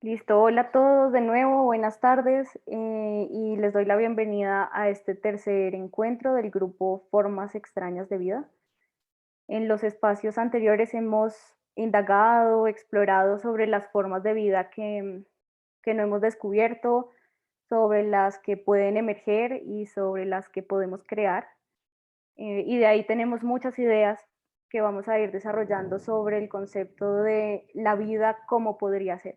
Listo, hola a todos de nuevo, buenas tardes y les doy la bienvenida a este tercer encuentro del grupo Formas Extrañas de Vida. En los espacios anteriores hemos indagado, explorado sobre las formas de vida que no hemos descubierto, sobre las que pueden emerger y sobre las que podemos crear. Y de ahí tenemos muchas ideas que vamos a ir desarrollando sobre el concepto de la vida como podría ser.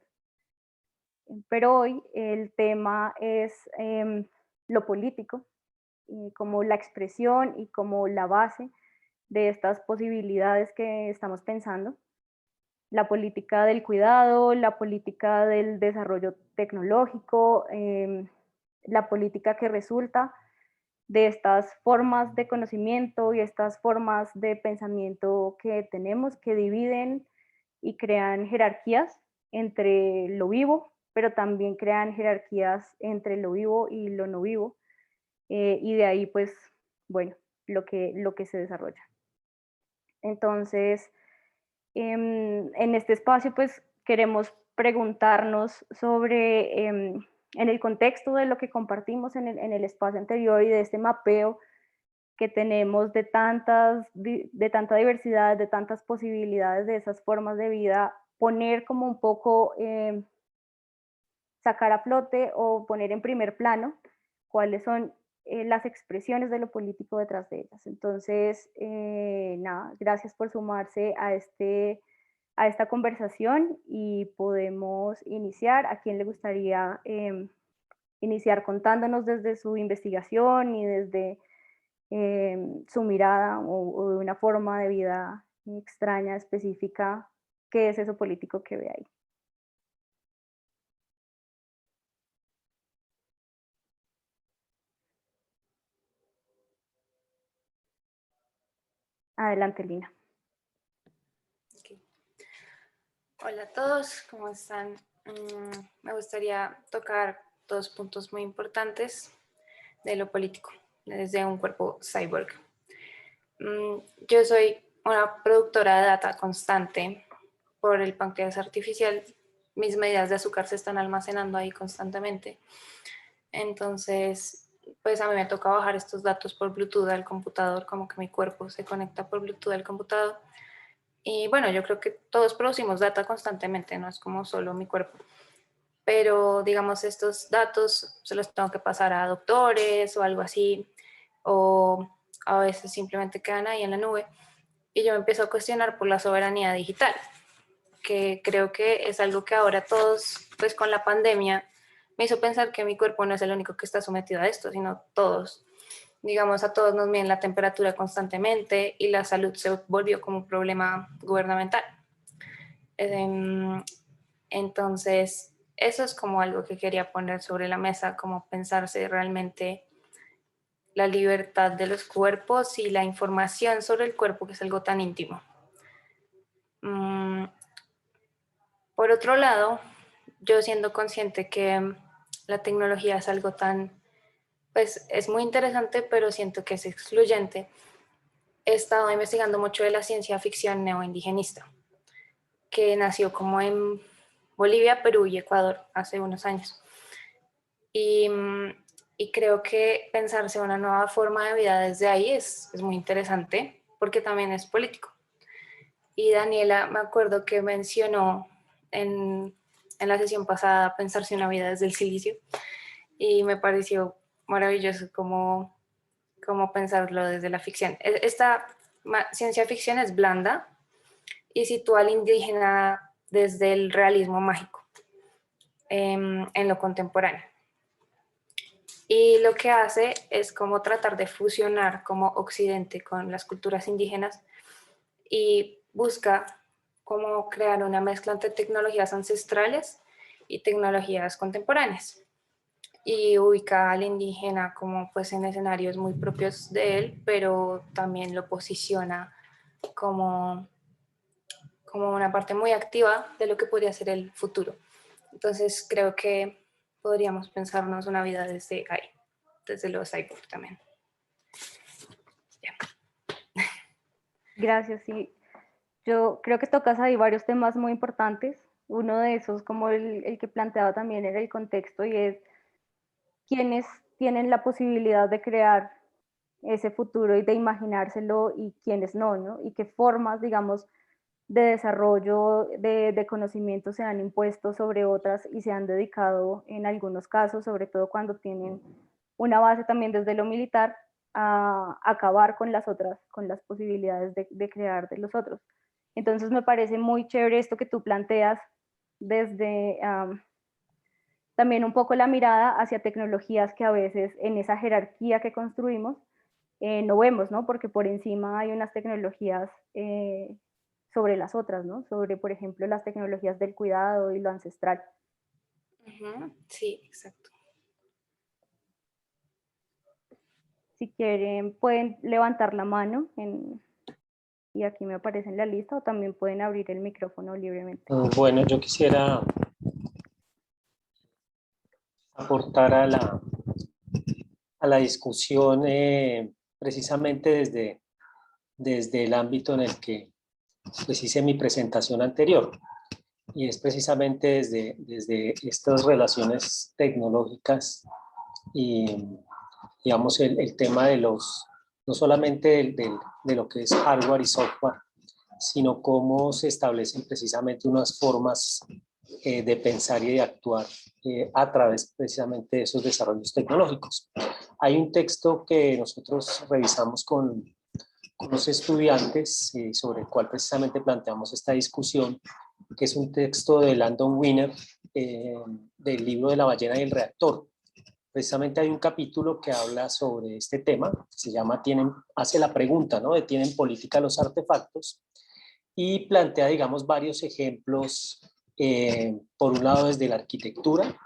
Pero hoy el tema es lo político, como la expresión y como la base de estas posibilidades que estamos pensando. La política del cuidado, la política del desarrollo tecnológico, la política que resulta de estas formas de conocimiento y estas formas de pensamiento que tenemos, que dividen y crean jerarquías entre lo vivo, pero también crean jerarquías entre lo vivo y lo no vivo, y de ahí pues, bueno, lo que se desarrolla. Entonces, en este espacio pues queremos preguntarnos sobre, en el contexto de lo que compartimos en el espacio anterior y de este mapeo que tenemos de tanta diversidad, de tantas posibilidades de esas formas de vida, poner como un poco, sacar a flote o poner en primer plano cuáles son las expresiones de lo político detrás de ellas. Entonces, nada, gracias por sumarse a esta conversación y podemos iniciar. ¿A quién le gustaría iniciar contándonos desde su investigación y desde su mirada o de una forma de vida extraña, específica, qué es eso político que ve ahí? Adelante, Lina. Okay. Hola a todos, ¿cómo están? Me gustaría tocar dos puntos muy importantes de lo político, desde un cuerpo cyborg. Yo soy una productora de data constante por el páncreas artificial. Mis medidas de azúcar se están almacenando ahí constantemente. Entonces, pues a mí me toca bajar estos datos por Bluetooth al computador, como que mi cuerpo se conecta por Bluetooth al computador. Y bueno, yo creo que todos producimos data constantemente, no es como solo mi cuerpo. Pero digamos, estos datos se los tengo que pasar a doctores o algo así, o a veces simplemente quedan ahí en la nube. Y yo me empiezo a cuestionar por la soberanía digital, que creo que es algo que ahora todos, pues con la pandemia, me hizo pensar que mi cuerpo no es el único que está sometido a esto, sino todos. Digamos, a todos nos miden la temperatura constantemente y la salud se volvió como un problema gubernamental. Entonces, eso es como algo que quería poner sobre la mesa, como pensarse realmente la libertad de los cuerpos y la información sobre el cuerpo, que es algo tan íntimo. Por otro lado, yo siendo consciente que la tecnología es algo tan, pues es muy interesante, pero siento que es excluyente, he estado investigando mucho de la ciencia ficción neoindigenista, que nació como en Bolivia, Perú y Ecuador hace unos años. Y, y creo que pensarse una nueva forma de vida desde ahí es muy interesante, porque también es político. Y Daniela, me acuerdo que mencionó en la sesión pasada pensarse una vida desde el silicio, y me pareció maravilloso como pensarlo desde la ficción. Esta ciencia ficción es blanda y sitúa al indígena desde el realismo mágico en lo contemporáneo. Y lo que hace es como tratar de fusionar como Occidente con las culturas indígenas y busca cómo crear una mezcla entre tecnologías ancestrales y tecnologías contemporáneas. Y ubica al indígena como pues en escenarios muy propios de él, pero también lo posiciona como, como una parte muy activa de lo que podría ser el futuro. Entonces creo que podríamos pensarnos una vida desde ahí, desde los cyborg también. Yeah. Gracias, sí. Yo creo que tocas ahí varios temas muy importantes. uno de esos, como el que planteaba también, era el contexto, y es quiénes tienen la posibilidad de crear ese futuro y de imaginárselo y quiénes no, ¿no? Y qué formas, digamos, de desarrollo de conocimientos se han impuesto sobre otras y se han dedicado en algunos casos, sobre todo cuando tienen una base también desde lo militar, a acabar con las otras, con las posibilidades de crear de los otros. Entonces me parece muy chévere esto que tú planteas desde también un poco la mirada hacia tecnologías que a veces en esa jerarquía que construimos no vemos, ¿no? Porque por encima hay unas tecnologías sobre las otras, ¿no? Sobre, por ejemplo, las tecnologías del cuidado y lo ancestral. Sí, exacto. Si quieren, pueden levantar la mano y aquí me aparece en la lista, o también pueden abrir el micrófono libremente. Bueno, yo quisiera aportar a la discusión precisamente desde el ámbito en el que pues, hice mi presentación anterior, y es precisamente desde estas relaciones tecnológicas y, digamos, el tema de no solamente de lo que es hardware y software, sino cómo se establecen precisamente unas formas de pensar y de actuar a través precisamente de esos desarrollos tecnológicos. Hay un texto que nosotros revisamos con los estudiantes sobre el cual precisamente planteamos esta discusión, que es un texto de Landon Winner del libro de la ballena y el reactor. Precisamente hay un capítulo que habla sobre este tema, se llama hace la pregunta, ¿no? ¿Tienen política los artefactos? Y plantea, digamos, varios ejemplos, por un lado desde la arquitectura,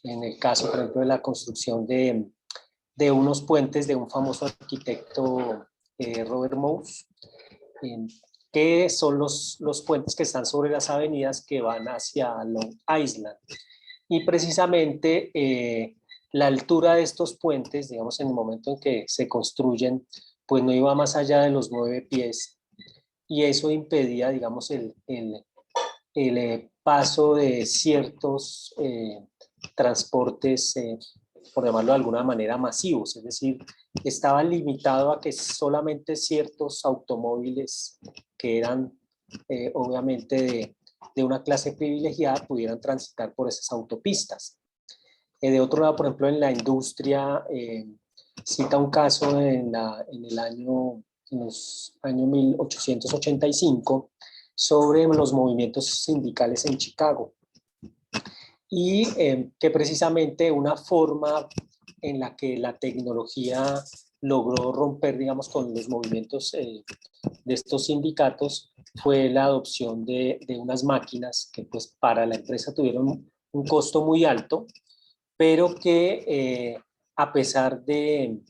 en el caso, por ejemplo, de la construcción de unos puentes de un famoso arquitecto, Robert Morse, que son los puentes que están sobre las avenidas que van hacia Long Island. Y precisamente la altura de estos puentes, digamos, en el momento en que se construyen, pues no iba más allá de los 9 pies, y eso impedía, digamos, el paso de ciertos transportes, por llamarlo de alguna manera, masivos, es decir, estaba limitado a que solamente ciertos automóviles que eran obviamente de una clase privilegiada pudieran transitar por esas autopistas. De otro lado, por ejemplo, en la industria, cita un caso en los años 1885 sobre los movimientos sindicales en Chicago, y que precisamente una forma en la que la tecnología logró romper, digamos, con los movimientos de estos sindicatos fue la adopción de unas máquinas que pues para la empresa tuvieron un costo muy alto, pero que a pesar de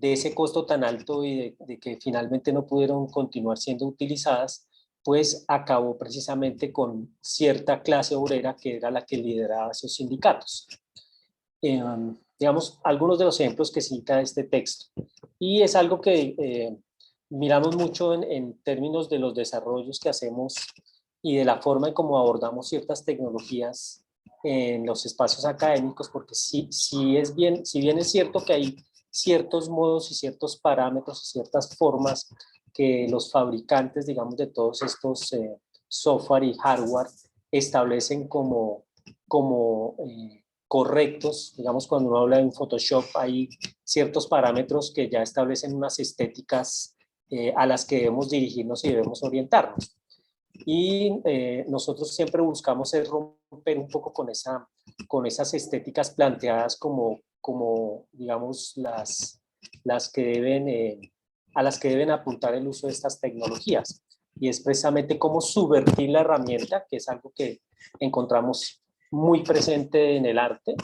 ese costo tan alto y de que finalmente no pudieron continuar siendo utilizadas, pues acabó precisamente con cierta clase obrera que era la que lideraba esos sindicatos. Digamos, algunos de los ejemplos que cita este texto. Y es algo que miramos mucho en términos de los desarrollos que hacemos y de la forma en cómo abordamos ciertas tecnologías en los espacios académicos, porque si bien es cierto que hay ciertos modos y ciertos parámetros y ciertas formas que los fabricantes, digamos, de todos estos software y hardware establecen como correctos, digamos, cuando uno habla en Photoshop hay ciertos parámetros que ya establecen unas estéticas a las que debemos dirigirnos y debemos orientarnos. Y nosotros siempre buscamos romper un poco con esas estéticas planteadas como digamos, las que a las que deben apuntar el uso de estas tecnologías. Y es precisamente cómo subvertir la herramienta, que es algo que encontramos muy presente en el arte,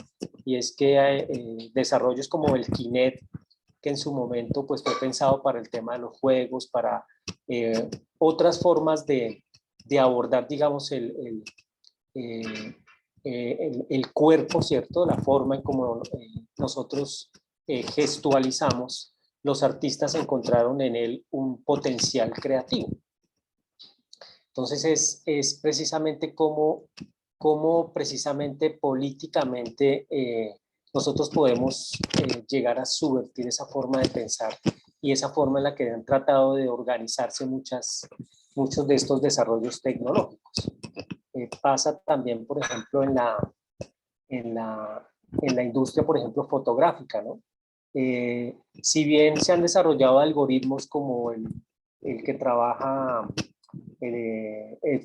y es que desarrollos como el Kinect, que en su momento pues, fue pensado para el tema de los juegos, para otras formas de abordar, digamos, el cuerpo, ¿cierto? La forma en cómo nosotros gestualizamos, los artistas encontraron en él un potencial creativo. Entonces es precisamente cómo precisamente políticamente nosotros podemos llegar a subvertir esa forma de pensar y esa forma en la que han tratado de organizarse muchos de estos desarrollos tecnológicos. Pasa también, por ejemplo, en la industria, por ejemplo, fotográfica, ¿no? Si bien se han desarrollado algoritmos como el que trabaja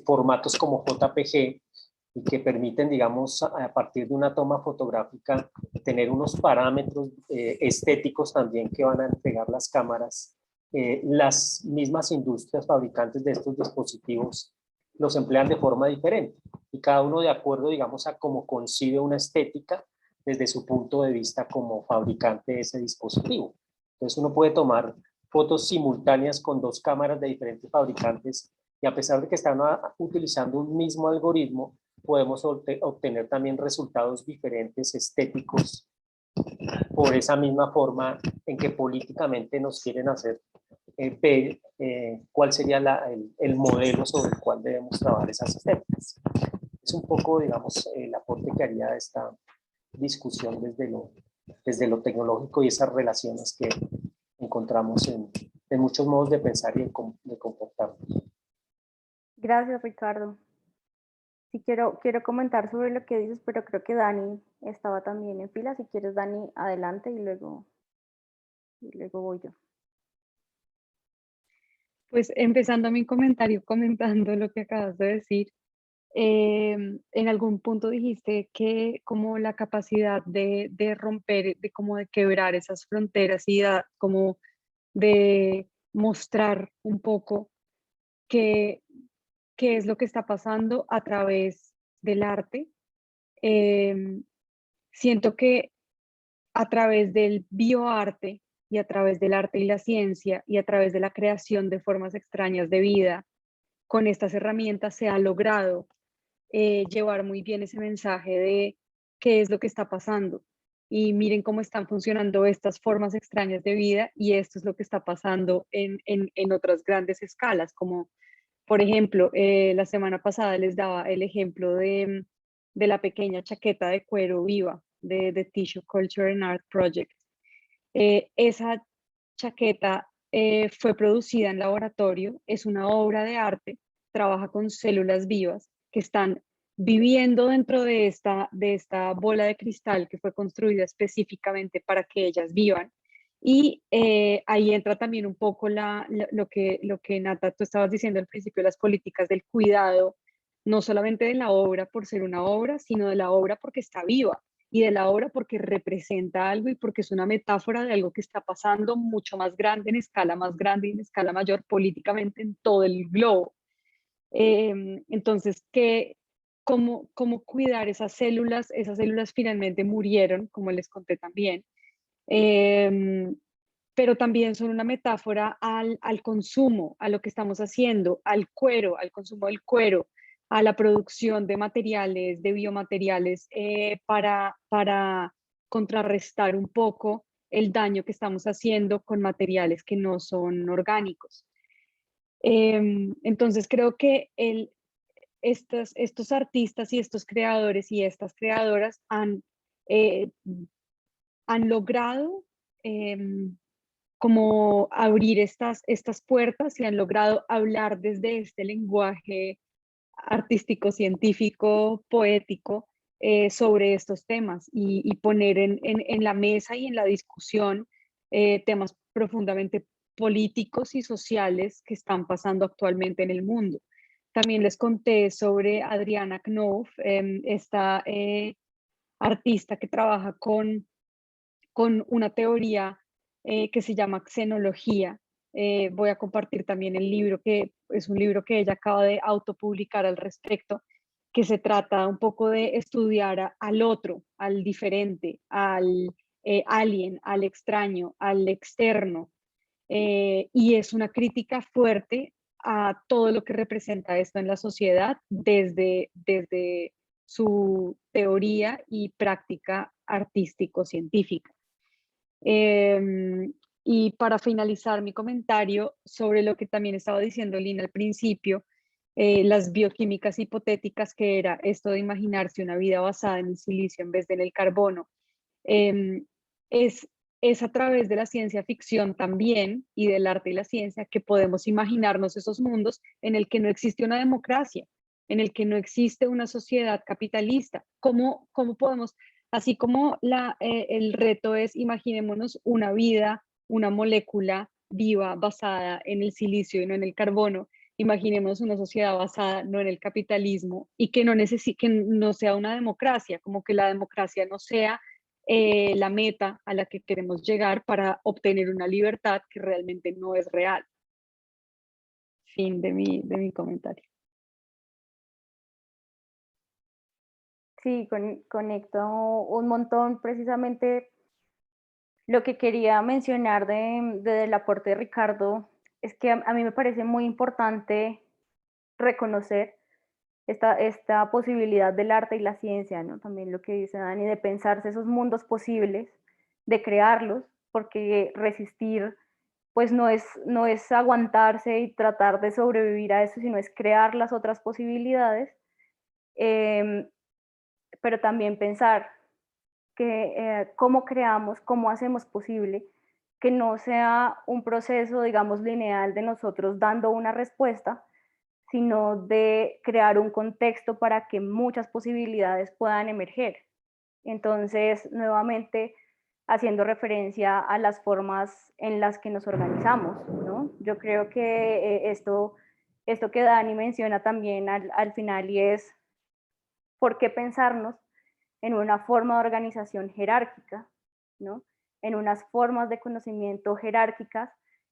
formatos como JPG y que permiten, digamos, a partir de una toma fotográfica, tener unos parámetros estéticos también que van a entregar las cámaras. Las mismas industrias fabricantes de estos dispositivos los emplean de forma diferente y cada uno de acuerdo, digamos, a cómo concibe una estética desde su punto de vista como fabricante de ese dispositivo. Entonces uno puede tomar fotos simultáneas con dos cámaras de diferentes fabricantes y a pesar de que están utilizando un mismo algoritmo, podemos obtener también resultados diferentes estéticos por esa misma forma en que políticamente nos quieren hacer ver cuál sería el modelo sobre el cual debemos trabajar esas estéticas. Es un poco, digamos, el aporte que haría a esta discusión desde lo tecnológico y esas relaciones que encontramos en muchos modos de pensar y de comportarnos. Gracias, Ricardo. Sí, quiero comentar sobre lo que dices, pero creo que Dani estaba también en fila. Si quieres, Dani, adelante y luego voy yo. Pues empezando mi comentario, comentando lo que acabas de decir, en algún punto dijiste que como la capacidad de romper, de como de quebrar esas fronteras y como de mostrar un poco qué es lo que está pasando a través del arte. Siento que a través del bioarte y a través del arte y la ciencia y a través de la creación de formas extrañas de vida, con estas herramientas se ha logrado llevar muy bien ese mensaje de qué es lo que está pasando. Y miren cómo están funcionando estas formas extrañas de vida y esto es lo que está pasando en otras grandes escalas, como por ejemplo, la semana pasada les daba el ejemplo de la pequeña chaqueta de cuero viva de Tissue Culture and Art Project. Esa chaqueta fue producida en laboratorio, es una obra de arte, trabaja con células vivas que están viviendo dentro de esta bola de cristal que fue construida específicamente para que ellas vivan. Y ahí entra también un poco lo que Nata, tú estabas diciendo al principio, las políticas del cuidado, no solamente de la obra por ser una obra, sino de la obra porque está viva y de la obra porque representa algo y porque es una metáfora de algo que está pasando mucho más grande, en escala más grande y en escala mayor políticamente en todo el globo. Entonces, ¿cómo cuidar esas células? Esas células finalmente murieron, como les conté también, pero también son una metáfora al consumo, a lo que estamos haciendo, al cuero, al consumo del cuero, a la producción de materiales, de biomateriales, para contrarrestar un poco el daño que estamos haciendo con materiales que no son orgánicos. Entonces creo que estos artistas y estos creadores y estas creadoras han logrado como abrir estas puertas y han logrado hablar desde este lenguaje artístico, científico, poético sobre estos temas y poner en la mesa y en la discusión temas profundamente políticos y sociales que están pasando actualmente en el mundo. También les conté sobre Adriana Knopf, esta artista que trabaja con una teoría que se llama xenología. Voy a compartir también el libro, que es un libro que ella acaba de autopublicar al respecto, que se trata un poco de estudiar al otro, al diferente, al alien, al extraño, al externo. Y es una crítica fuerte a todo lo que representa esto en la sociedad desde su teoría y práctica artístico-científica. Y para finalizar mi comentario sobre lo que también estaba diciendo Lina al principio, las bioquímicas hipotéticas, que era esto de imaginarse una vida basada en el silicio en vez de en el carbono. Em, es, es a través de la ciencia ficción también y del arte y la ciencia que podemos imaginarnos esos mundos en el que no existe una democracia, en el que no existe una sociedad capitalista. ¿Cómo podemos, así como el reto es imaginémonos una vida, una molécula viva basada en el silicio y no en el carbono? Imaginemos una sociedad basada no en el capitalismo y que que no sea una democracia, como que la democracia no sea la meta a la que queremos llegar para obtener una libertad que realmente no es real. Fin de mi comentario. Sí, conecto un montón precisamente. Lo que quería mencionar del aporte de Ricardo es que a mí me parece muy importante reconocer esta posibilidad del arte y la ciencia, ¿no? También lo que dice Dani, de pensarse esos mundos posibles, de crearlos, porque resistir pues no es aguantarse y tratar de sobrevivir a eso, sino es crear las otras posibilidades, pero también pensar que cómo creamos, cómo hacemos posible que no sea un proceso, digamos, lineal de nosotros dando una respuesta, sino de crear un contexto para que muchas posibilidades puedan emerger. Entonces, nuevamente, haciendo referencia a las formas en las que nos organizamos, ¿no? Yo creo que esto que Dani menciona también al final y es por qué pensarnos en una forma de organización jerárquica, ¿no? En unas formas de conocimiento jerárquicas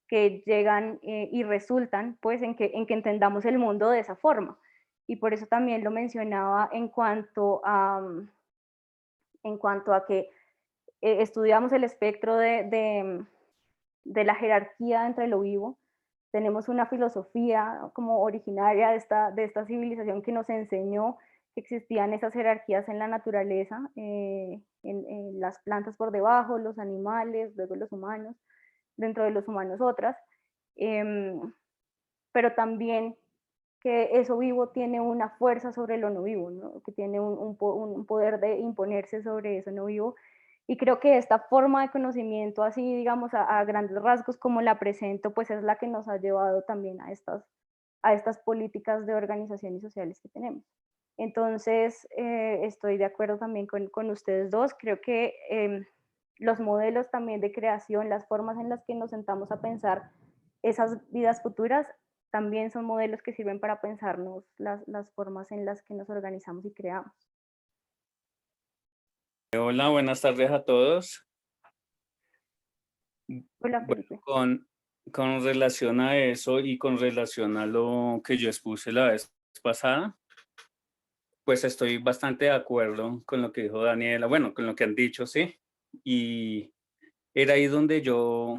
que llegan y resultan pues en que entendamos el mundo de esa forma. Y por eso también lo mencionaba en cuanto a que estudiamos el espectro de la jerarquía entre lo vivo. Tenemos una filosofía como originaria de esta civilización que nos enseñó que existían esas jerarquías en la naturaleza, en las plantas por debajo, los animales, luego los humanos, dentro de los humanos otras, pero también que eso vivo tiene una fuerza sobre lo no vivo, ¿no? Que tiene un poder de imponerse sobre eso no vivo. Y creo que esta forma de conocimiento, así digamos a grandes rasgos como la presento, pues es la que nos ha llevado también a estas políticas de organización y sociales que tenemos. Entonces, estoy de acuerdo también con ustedes dos. Creo que los modelos también de creación, las formas en las que nos sentamos a pensar esas vidas futuras, también son modelos que sirven para pensarnos las formas en las que nos organizamos y creamos. Hola, buenas tardes a todos. Hola, Felipe. Con relación a eso y con relación a lo que yo expuse la vez pasada, pues estoy bastante de acuerdo con lo que dijo Daniela, bueno, con lo que han dicho, sí. Y era ahí donde yo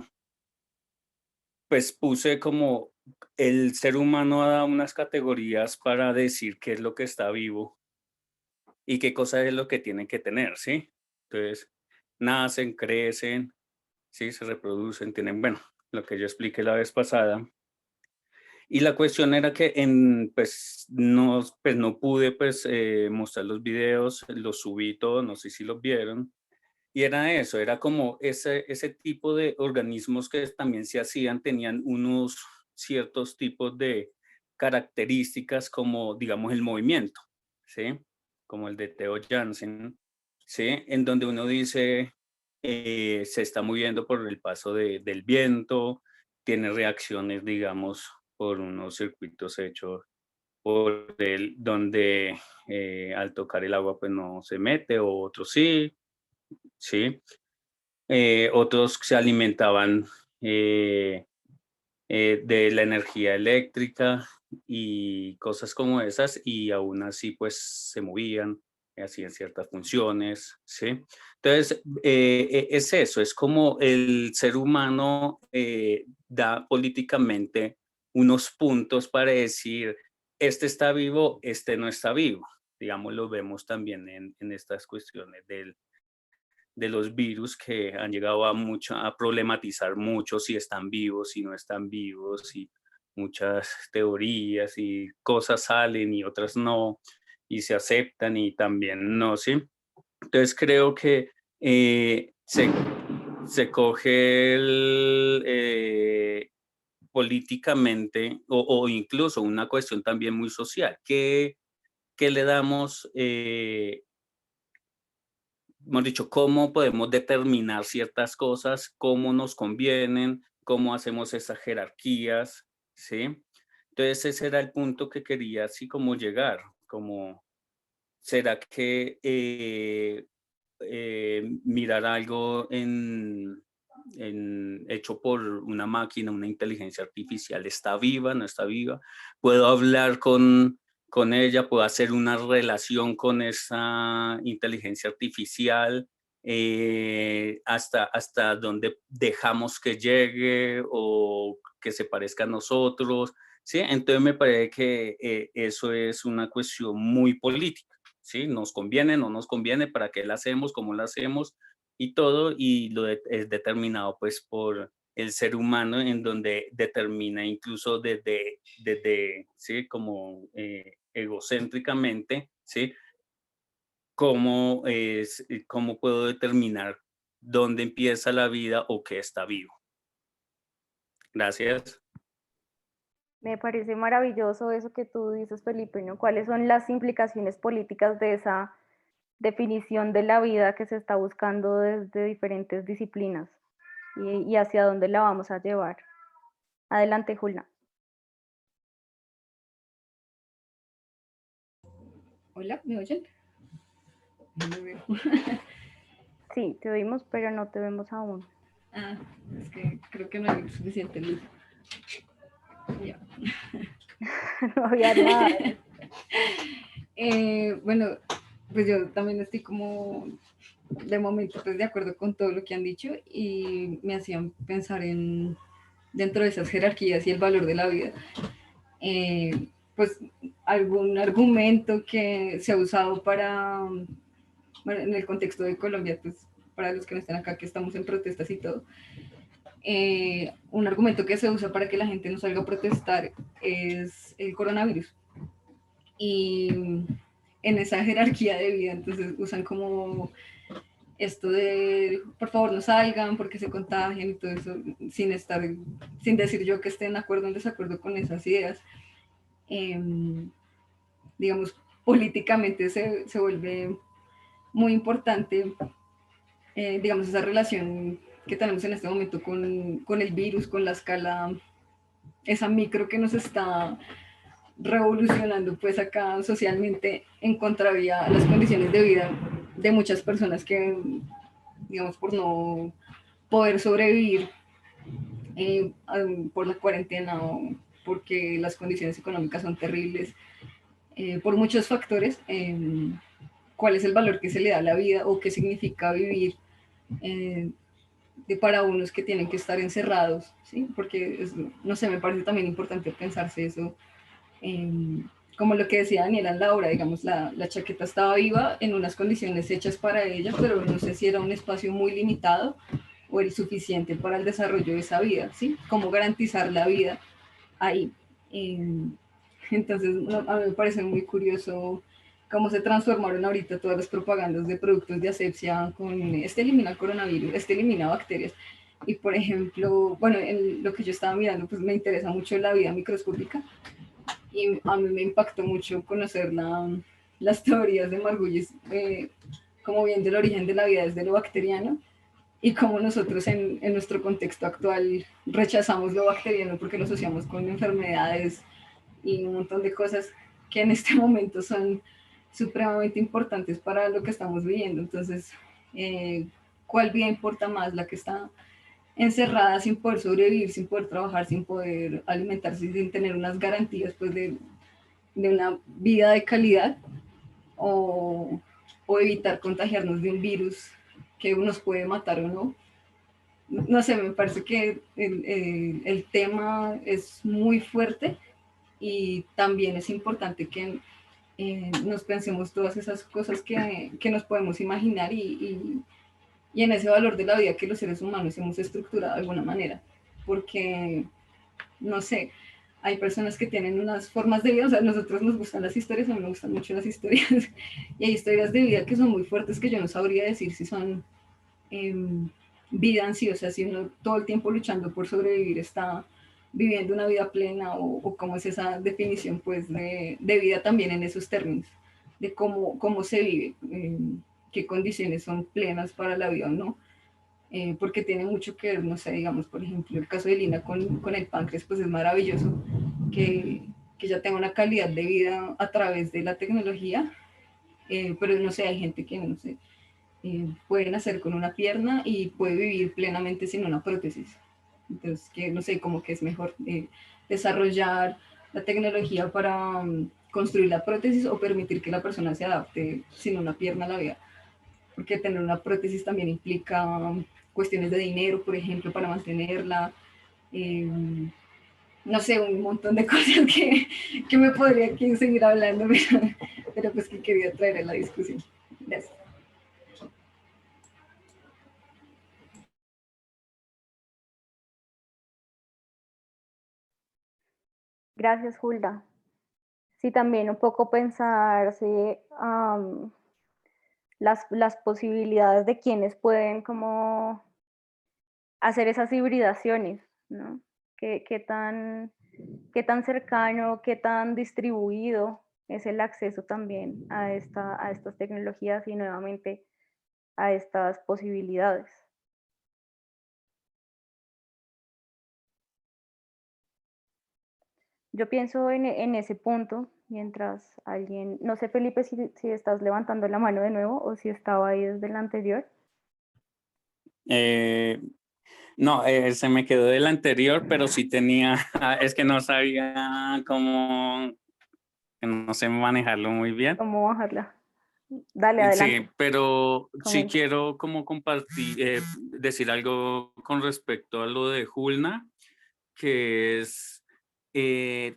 pues puse como el ser humano da unas categorías para decir qué es lo que está vivo y qué cosa es lo que tienen que tener, ¿sí? Entonces, nacen, crecen, sí, se reproducen, tienen, bueno, lo que yo expliqué la vez pasada. Y la cuestión era que pues no pude pues mostrar los videos, los subí todos, no sé si los vieron. Y era eso, era como ese tipo de organismos que también se hacían, tenían unos ciertos tipos de características como, digamos, el movimiento, ¿sí? Como el de Theo Jansen, ¿sí? En donde uno dice, se está moviendo por el paso del viento, tiene reacciones, digamos, por unos circuitos hechos por él, donde al tocar el agua pues no se mete, o otros sí, ¿sí? Otros se alimentaban de la energía eléctrica y cosas como esas, y aún así pues se movían, hacían ciertas funciones, ¿sí? Entonces, es eso, es como el ser humano da políticamente unos puntos para decir, este está vivo, este no está vivo. Digamos, lo vemos también en estas cuestiones de los virus que han llegado a problematizar mucho si están vivos, si no están vivos, muchas teorías y cosas salen y otras no, y se aceptan y también no, ¿sí? Entonces creo que se coge políticamente o incluso una cuestión también muy social. ¿Qué le damos, hemos dicho, cómo podemos determinar ciertas cosas, cómo nos convienen, cómo hacemos esas jerarquías, ¿sí? Entonces ese era el punto que quería así como llegar, como, ¿será que mirar algo hecho por una máquina, una inteligencia artificial, está viva, no está viva? ¿Puedo hablar con ella? ¿Puedo hacer una relación con esa inteligencia artificial? Hasta dónde dejamos que llegue o que se parezca a nosotros, ¿sí? Entonces me parece que eso es una cuestión muy política, ¿sí? Nos conviene, no nos conviene, para qué la hacemos, cómo la hacemos y todo, y es determinado pues por el ser humano, en donde determina incluso desde ¿sí? Como egocéntricamente, ¿sí? Cómo puedo determinar dónde empieza la vida o qué está vivo. Gracias. Me parece maravilloso eso que tú dices, Felipe, ¿no? ¿Cuáles son las implicaciones políticas de esa definición de la vida que se está buscando desde diferentes disciplinas y hacia dónde la vamos a llevar? Adelante, Julia. Hola, ¿me oyen? No me veo. Sí, te oímos, pero no te vemos aún. Ah, es que creo que no hay suficiente luz. Ya. No había nada. Bueno, pues yo también estoy como de momento pues de acuerdo con todo lo que han dicho y me hacían pensar en dentro de esas jerarquías y el valor de la vida. Pues algún argumento que se ha usado para, bueno, en el contexto de Colombia, pues para los que no están acá, que estamos en protestas y todo, un argumento que se usa para que la gente no salga a protestar es el coronavirus. Y en esa jerarquía de vida, entonces usan como esto de por favor no salgan porque se contagian y todo eso, sin decir yo que esté en acuerdo o en desacuerdo con esas ideas. Digamos, políticamente se vuelve muy importante, digamos, esa relación que tenemos en este momento con el virus, con la escala, esa micro que nos está revolucionando pues acá socialmente en contravía a las condiciones de vida de muchas personas que, digamos, por no poder sobrevivir por la cuarentena o porque las condiciones económicas son terribles, por muchos factores, cuál es el valor que se le da a la vida o qué significa vivir para unos que tienen que estar encerrados, ¿sí? Porque, no sé, me parece también importante pensarse eso, como lo que decía Daniela en la obra, digamos, la chaqueta estaba viva en unas condiciones hechas para ella, pero no sé si era un espacio muy limitado o el suficiente para el desarrollo de esa vida, ¿sí? Cómo garantizar la vida ahí. Entonces, a mí me parece muy curioso cómo se transformaron ahorita todas las propagandas de productos de asepsia con este elimina el coronavirus, este elimina bacterias. Y por ejemplo, bueno, en lo que yo estaba mirando, pues me interesa mucho la vida microscópica y a mí me impactó mucho conocer las teorías de Margulis, como bien del origen de la vida desde lo bacteriano y cómo nosotros en nuestro contexto actual rechazamos lo bacteriano porque lo asociamos con enfermedades y un montón de cosas que en este momento son supremamente importantes para lo que estamos viviendo. Entonces, ¿cuál vida importa más? ¿La que está encerrada sin poder sobrevivir, sin poder trabajar, sin poder alimentarse, sin tener unas garantías pues, de una vida de calidad? O evitar contagiarnos de un virus que nos puede matar o no? No sé, me parece que el tema es muy fuerte y también es importante que nos pensemos todas esas cosas que nos podemos imaginar y en ese valor de la vida que los seres humanos hemos estructurado de alguna manera. Porque, no sé, hay personas que tienen unas formas de vida, o sea, a nosotros nos gustan las historias, a mí me gustan mucho las historias, y hay historias de vida que son muy fuertes que yo no sabría decir si son vida en sí, o sea, si uno todo el tiempo luchando por sobrevivir está viviendo una vida plena o cómo es esa definición pues de vida también en esos términos, de cómo se vive, qué condiciones son plenas para la vida o no, porque tiene mucho que ver, no sé, digamos, por ejemplo, el caso de Lina con el páncreas, pues es maravilloso que ya tenga una calidad de vida a través de la tecnología, pero no sé, hay gente que, no sé, puede nacer con una pierna y puede vivir plenamente sin una prótesis. Entonces, que no sé, como que es mejor desarrollar la tecnología para construir la prótesis o permitir que la persona se adapte sin una pierna a la vida. Porque tener una prótesis también implica cuestiones de dinero, por ejemplo, para mantenerla. Eh, no sé, un montón de cosas que me podría aquí seguir hablando, pero pues que quería traer a la discusión. Gracias. Gracias, Hulda. Sí, también un poco pensar las posibilidades de quienes pueden como hacer esas hibridaciones, ¿no? ¿Qué tan cercano, qué tan distribuido es el acceso también a estas tecnologías y nuevamente a estas posibilidades? Yo pienso en ese punto, mientras alguien, no sé Felipe si estás levantando la mano de nuevo o si estaba ahí desde el anterior. No, se me quedó del anterior, pero sí tenía, es que no sabía cómo, no sé manejarlo muy bien. ¿Cómo bajarla? Dale, adelante. Sí, pero sí Comenta. quiero como compartir, decir algo con respecto a lo de Julna, que es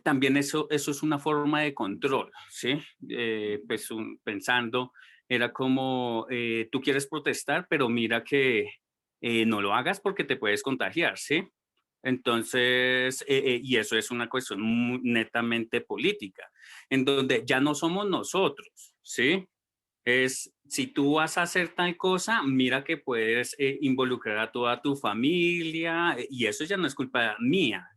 también eso es una forma de control, ¿sí? Pues pensando, era como, tú quieres protestar, pero mira que no lo hagas porque te puedes contagiar, ¿sí? Entonces, y eso es una cuestión netamente política, en donde ya no somos nosotros, ¿sí? Es, si tú vas a hacer tal cosa, mira que puedes involucrar a toda tu familia y eso ya no es culpa mía.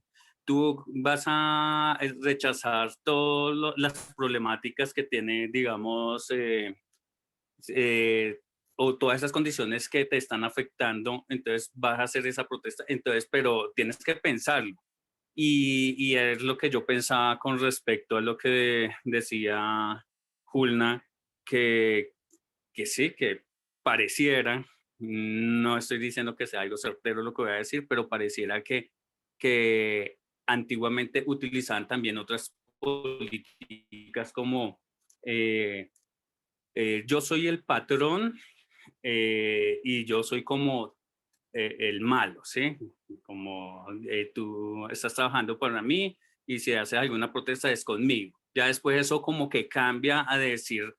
Tú vas a rechazar todas las problemáticas que tiene, digamos, eh, o todas esas condiciones que te están afectando, entonces vas a hacer esa protesta, entonces, pero tienes que pensarlo. Y es lo que yo pensaba con respecto a lo que decía Julna, que sí, que pareciera, no estoy diciendo que sea algo certero lo que voy a decir, pero pareciera que antiguamente utilizaban también otras políticas como yo soy el patrón y yo soy como el malo, ¿sí? Como tú estás trabajando para mí y si haces alguna protesta es conmigo. Ya después eso como que cambia a decir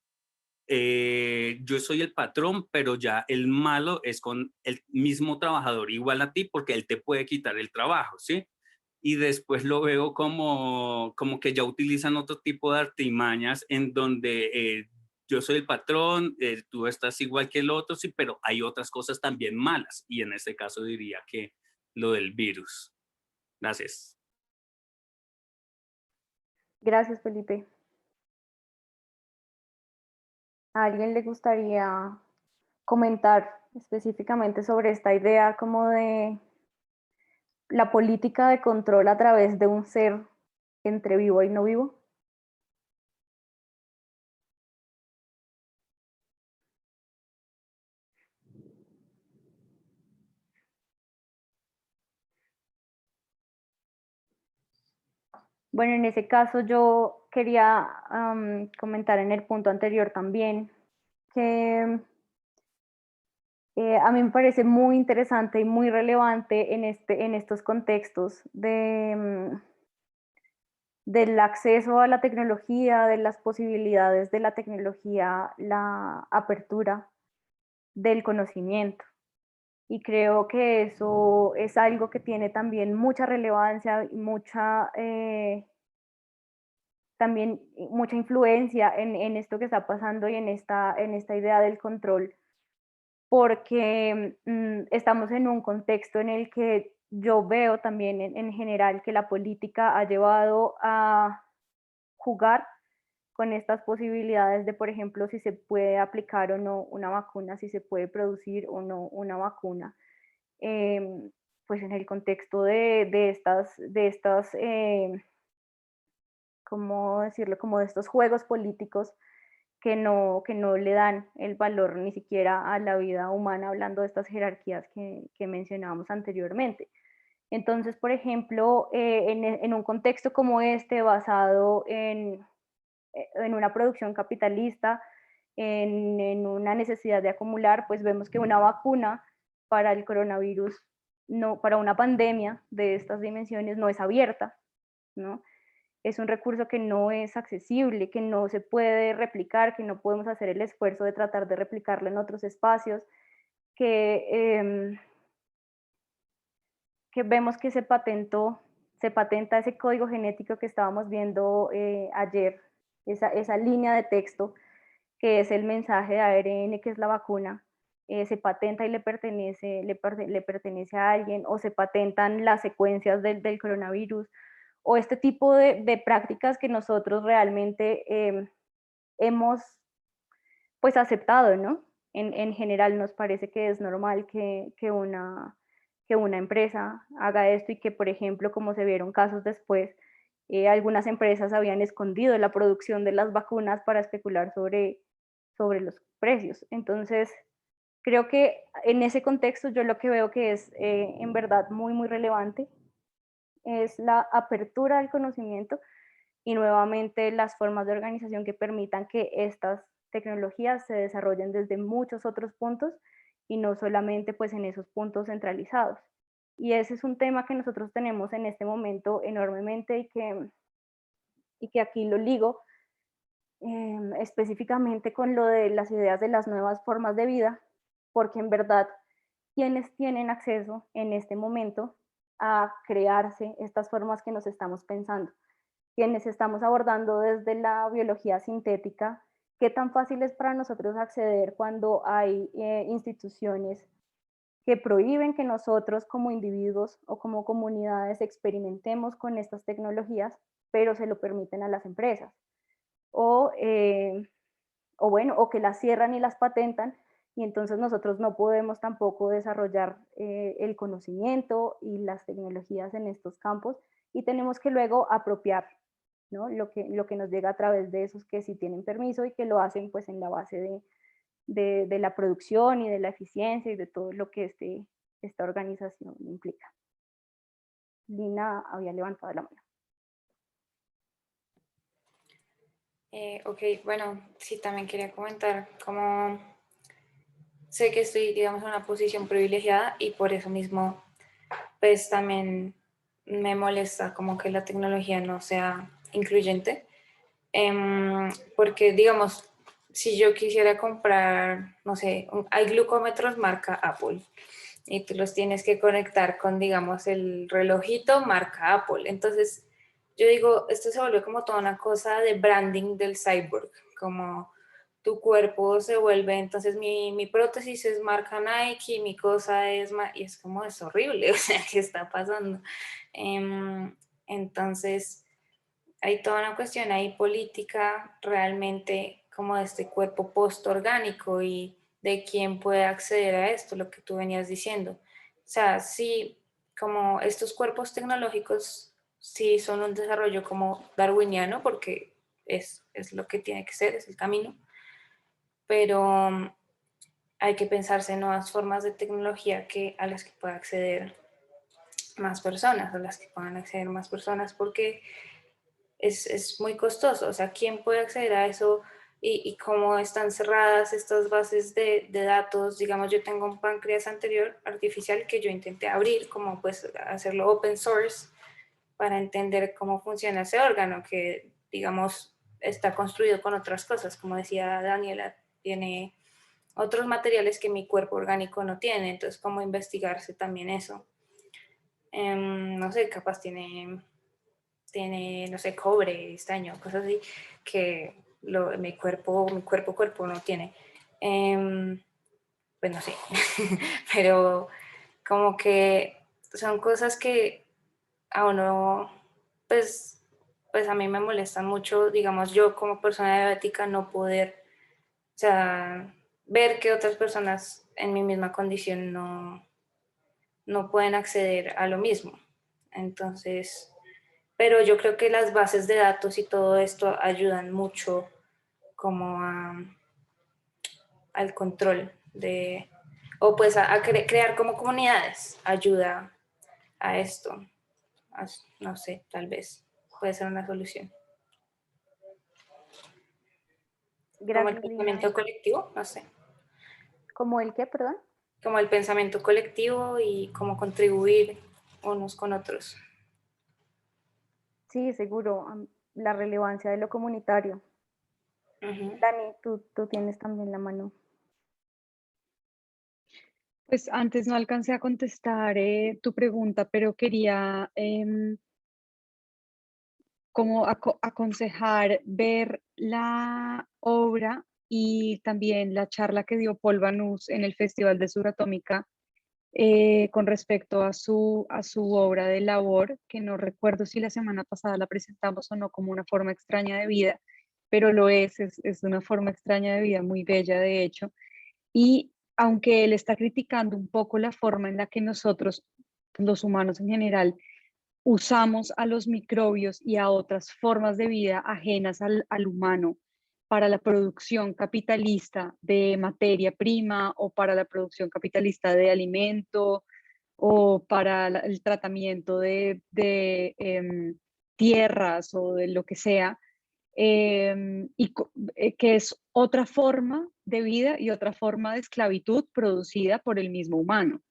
yo soy el patrón, pero ya el malo es con el mismo trabajador igual a ti porque él te puede quitar el trabajo, ¿sí? Y después lo veo como que ya utilizan otro tipo de artimañas en donde yo soy el patrón, tú estás igual que el otro, sí, pero hay otras cosas también malas. Y en este caso diría que lo del virus. Gracias. Gracias, Felipe. ¿A alguien le gustaría comentar específicamente sobre esta idea como de la política de control a través de un ser entre vivo y no vivo? Bueno, en ese caso yo quería comentar en el punto anterior también que a mí me parece muy interesante y muy relevante en estos contextos del acceso a la tecnología, de las posibilidades de la tecnología, la apertura del conocimiento. Y creo que eso es algo que tiene también mucha relevancia y también mucha influencia en esto que está pasando y en esta idea del control, porque estamos en un contexto en el que yo veo también en general que la política ha llevado a jugar con estas posibilidades de, por ejemplo, si se puede aplicar o no una vacuna, si se puede producir o no una vacuna, pues en el contexto de estas ¿cómo decirlo? Como de estos juegos políticos que no le dan el valor ni siquiera a la vida humana, hablando de estas jerarquías que mencionábamos anteriormente. Entonces, por ejemplo, en un contexto como este, basado en una producción capitalista, en una necesidad de acumular, pues vemos que una vacuna para el coronavirus, no, para una pandemia de estas dimensiones, no es abierta, ¿no? Es un recurso que no es accesible, que no se puede replicar, que no podemos hacer el esfuerzo de tratar de replicarlo en otros espacios, que, que vemos que se patenta ese código genético que estábamos viendo ayer, esa línea de texto que es el mensaje de ARN, que es la vacuna, se patenta y le pertenece a alguien, o se patentan las secuencias del coronavirus, o este tipo de prácticas que nosotros realmente hemos pues aceptado, ¿no? En general nos parece que es normal que una empresa haga esto y que, por ejemplo, como se vieron casos después, algunas empresas habían escondido la producción de las vacunas para especular sobre los precios. Entonces, creo que en ese contexto yo lo que veo que es en verdad muy, muy relevante es la apertura al conocimiento y nuevamente las formas de organización que permitan que estas tecnologías se desarrollen desde muchos otros puntos y no solamente pues en esos puntos centralizados. Y ese es un tema que nosotros tenemos en este momento enormemente y que aquí lo ligo específicamente con lo de las ideas de las nuevas formas de vida, porque en verdad quienes tienen acceso en este momento a crearse estas formas que nos estamos pensando, quienes estamos abordando desde la biología sintética, qué tan fácil es para nosotros acceder cuando hay instituciones que prohíben que nosotros como individuos o como comunidades experimentemos con estas tecnologías, pero se lo permiten a las empresas. O, o bueno, o que las cierran y las patentan, y entonces nosotros no podemos tampoco desarrollar el conocimiento y las tecnologías en estos campos, y tenemos que luego apropiar, ¿no? Lo que nos llega a través de esos que sí tienen permiso y que lo hacen pues en la base de la producción y de la eficiencia y de todo lo que esta organización implica. Lina había levantado la mano. Ok, bueno, sí, también quería comentar cómo sé que estoy, digamos, en una posición privilegiada y por eso mismo, pues también me molesta como que la tecnología no sea incluyente, porque, digamos, si yo quisiera comprar, no sé, hay glucómetros marca Apple y tú los tienes que conectar con, digamos, el relojito marca Apple. Entonces, yo digo, esto se volvió como toda una cosa de branding del cyborg, como tu cuerpo se vuelve, entonces mi prótesis es marca Nike, mi cosa es, y es como, es horrible, o sea, ¿qué está pasando? Entonces, hay toda una cuestión ahí política realmente como de este cuerpo postorgánico y de quién puede acceder a esto, lo que tú venías diciendo. O sea, sí, como estos cuerpos tecnológicos sí son un desarrollo como darwiniano porque es lo que tiene que ser, es el camino, pero hay que pensarse en nuevas formas de tecnología a las que pueda acceder más personas, a las que puedan acceder más personas, porque es muy costoso. O sea, ¿quién puede acceder a eso? Y cómo están cerradas estas bases de datos. Digamos, yo tengo un páncreas anterior artificial que yo intenté abrir, como pues hacerlo open source para entender cómo funciona ese órgano, que digamos está construido con otras cosas. Como decía Daniela, tiene otros materiales que mi cuerpo orgánico no tiene, entonces como investigarse también eso. No sé, capaz tiene, no sé, cobre, estaño, cosas así, que mi cuerpo no tiene. Pues no sé, pero como que son cosas que a uno, pues a mí me molestan mucho, digamos, yo como persona diabética no poder, o sea, ver que otras personas en mi misma condición no pueden acceder a lo mismo. Entonces, pero yo creo que las bases de datos y todo esto ayudan mucho como al control de, o pues a crear como comunidades, ayuda a esto. No sé, tal vez puede ser una solución. Como el Gracias, Lina. pensamiento colectivo, no sé. ¿Cómo el qué, perdón? Como el pensamiento colectivo y cómo contribuir unos con otros. Sí, seguro, la relevancia de lo comunitario. Dani, tú tienes también la mano. Pues antes no alcancé a contestar tu pregunta, pero quería como aconsejar ver la obra y también la charla que dio Paul Banús en el Festival de Suratómica con respecto a su obra de labor, que no recuerdo si la semana pasada la presentamos o no como una forma extraña de vida, pero lo es una forma extraña de vida muy bella de hecho. Y aunque él está criticando un poco la forma en la que nosotros, los humanos en general, usamos a los microbios y a otras formas de vida ajenas al humano para la producción capitalista de materia prima o para la producción capitalista de alimento o para el tratamiento de tierras o de lo que sea, que es otra forma de vida y otra forma de esclavitud producida por el mismo humano.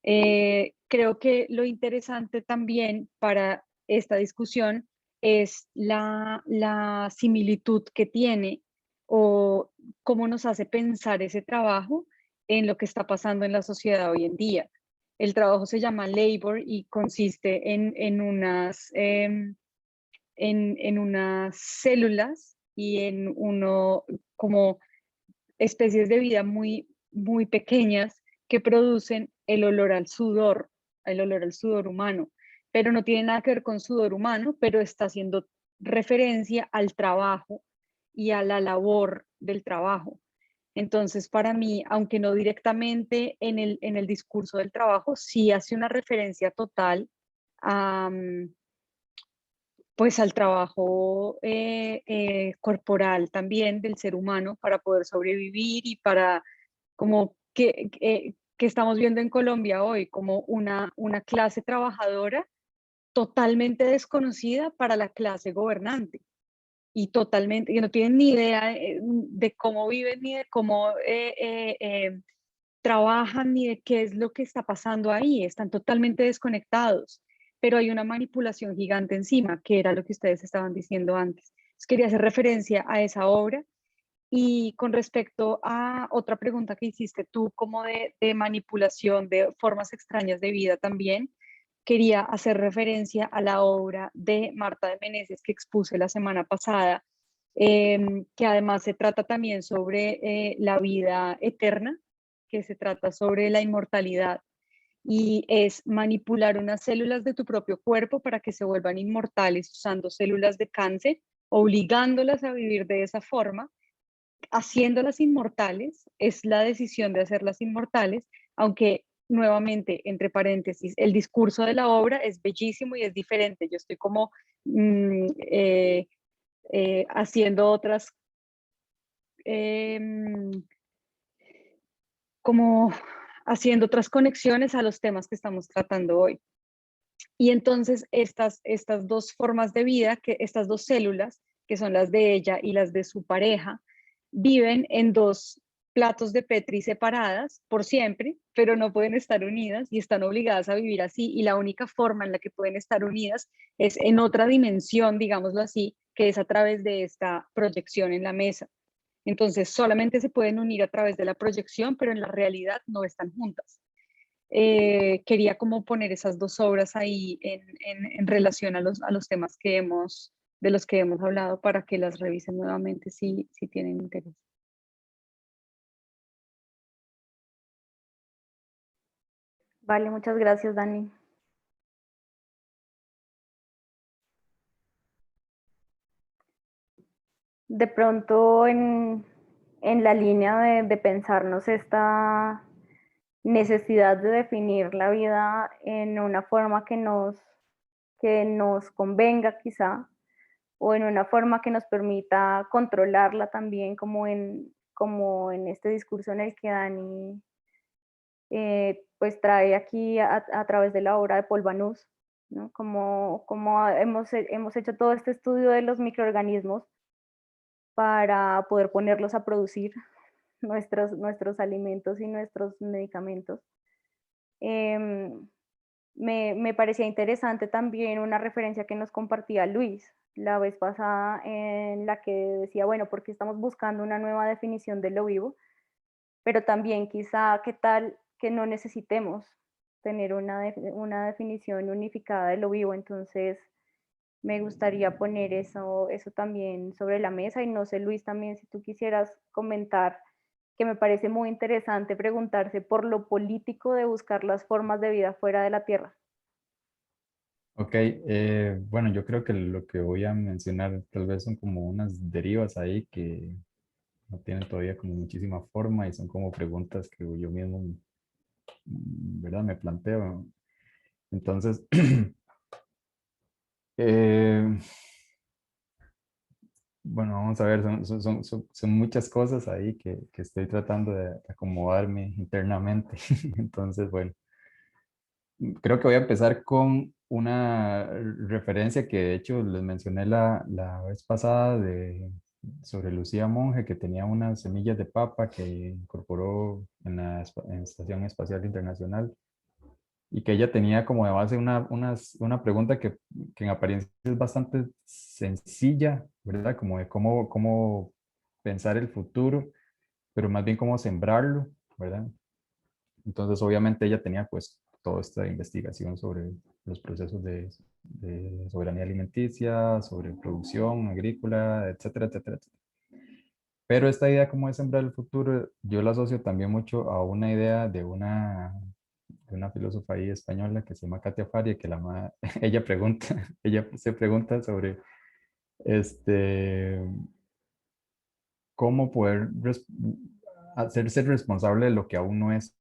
Creo que lo interesante también para esta discusión es la similitud que tiene o cómo nos hace pensar ese trabajo en lo que está pasando en la sociedad hoy en día. El trabajo se llama Labor y consiste en unas células y en como especies de vida muy, muy pequeñas que producen el olor al sudor humano, pero no tiene nada que ver con sudor humano, pero está haciendo referencia al trabajo y a la labor del trabajo. Entonces, para mí, aunque no directamente en el discurso del trabajo, sí hace una referencia total a, pues al trabajo corporal también del ser humano para poder sobrevivir y para como que estamos viendo en Colombia hoy, como una clase trabajadora totalmente desconocida para la clase gobernante y totalmente, que no tienen ni idea de cómo viven, ni de cómo trabajan, ni de qué es lo que está pasando ahí, están totalmente desconectados, pero hay una manipulación gigante encima, que era lo que ustedes estaban diciendo antes. Entonces, quería hacer referencia a esa obra. Y con respecto a otra pregunta que hiciste tú, como de manipulación de formas extrañas de vida también, quería hacer referencia a la obra de Marta de Menezes que expuse la semana pasada, que además se trata también sobre la vida eterna, que se trata sobre la inmortalidad y es manipular unas células de tu propio cuerpo para que se vuelvan inmortales usando células de cáncer, obligándolas a vivir de esa forma, haciéndolas inmortales, es la decisión de hacerlas inmortales, aunque nuevamente, entre paréntesis, el discurso de la obra es bellísimo y es diferente. Yo estoy como haciendo otras, como haciendo otras conexiones a los temas que estamos tratando hoy. Y entonces estas dos formas de vida, estas dos células, que son las de ella y las de su pareja, viven en dos platos de Petri separadas por siempre, pero no pueden estar unidas y están obligadas a vivir así. Y la única forma en la que pueden estar unidas es en otra dimensión, digámoslo así, que es a través de esta proyección en la mesa. Entonces, solamente se pueden unir a través de la proyección, pero en la realidad no están juntas. Quería como poner esas dos obras ahí en relación a los temas de los que hemos hablado para que las revisen nuevamente si tienen interés. Vale, muchas gracias, Dani. De pronto en la línea de pensarnos esta necesidad de definir la vida en una forma que nos convenga quizá, o en una forma que nos permita controlarla también, como en este discurso en el que Dani pues trae aquí a través de la obra de Paul Banús, ¿no? Como hemos hecho todo este estudio de los microorganismos para poder ponerlos a producir nuestros alimentos y nuestros medicamentos. Me parecía interesante también una referencia que nos compartía Luis la vez pasada, en la que decía, bueno, porque estamos buscando una nueva definición de lo vivo, pero también quizá qué tal que no necesitemos tener una definición unificada de lo vivo. Entonces me gustaría poner eso también sobre la mesa, y no sé, Luis, también si tú quisieras comentar, que me parece muy interesante preguntarse por lo político de buscar las formas de vida fuera de la Tierra. Ok, bueno, yo creo que lo que voy a mencionar tal vez son como unas derivas ahí que no tienen todavía como muchísima forma y son como preguntas que yo mismo, ¿verdad? Me planteo. Entonces, eh, bueno, vamos a ver, son muchas cosas ahí que estoy tratando de acomodarme internamente. Entonces, bueno, creo que voy a empezar con una referencia que de hecho les mencioné la vez pasada sobre Lucía Monge, que tenía unas semillas de papa que incorporó en la Estación Espacial Internacional, y que ella tenía como de base una pregunta que en apariencia es bastante sencilla, ¿verdad? Como de cómo pensar el futuro, pero más bien cómo sembrarlo, ¿verdad? Entonces, obviamente ella tenía pues toda esta investigación sobre los procesos de soberanía alimenticia, sobre producción agrícola, etcétera, etcétera, etcétera. Pero esta idea como de sembrar el futuro, yo la asocio también mucho a una idea de una filósofa ahí española que se llama Katia Faria, que ella pregunta, ella se pregunta sobre este, cómo poder hacerse responsable de lo que aún no es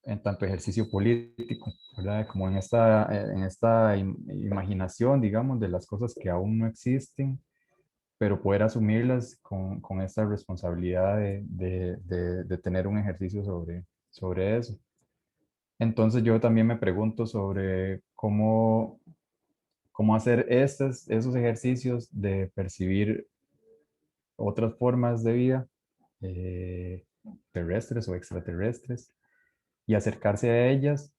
en tanto ejercicio político, ¿verdad? Como en esta imaginación, digamos, de las cosas que aún no existen, pero poder asumirlas con esta responsabilidad de tener un ejercicio sobre eso. Entonces yo también me pregunto sobre cómo hacer esos ejercicios de percibir otras formas de vida, eh, terrestres o extraterrestres, y acercarse a ellas,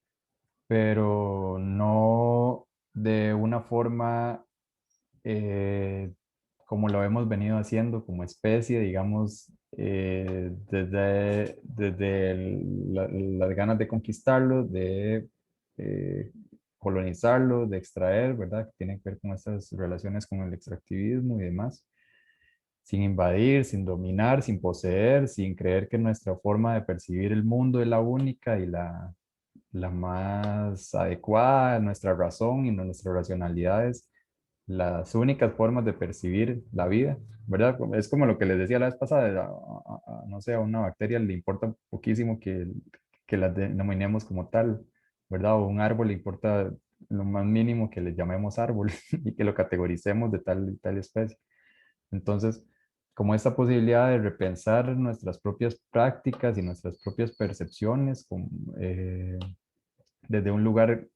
pero no de una forma como lo hemos venido haciendo como especie, digamos, las ganas de conquistarlo, de colonizarlo, de extraer, ¿verdad? Que tiene que ver con estas relaciones con el extractivismo y demás, sin invadir, sin dominar, sin poseer, sin creer que nuestra forma de percibir el mundo es la única y la más adecuada, nuestra razón y nuestras racionalidades, las únicas formas de percibir la vida, ¿verdad? Es como lo que les decía la vez pasada, no sé, a una bacteria le importa poquísimo que la denominemos como tal, ¿verdad? O un árbol le importa lo más mínimo que le llamemos árbol y que lo categoricemos de tal especie. Entonces, como esta posibilidad de repensar nuestras propias prácticas y nuestras propias percepciones, desde un lugar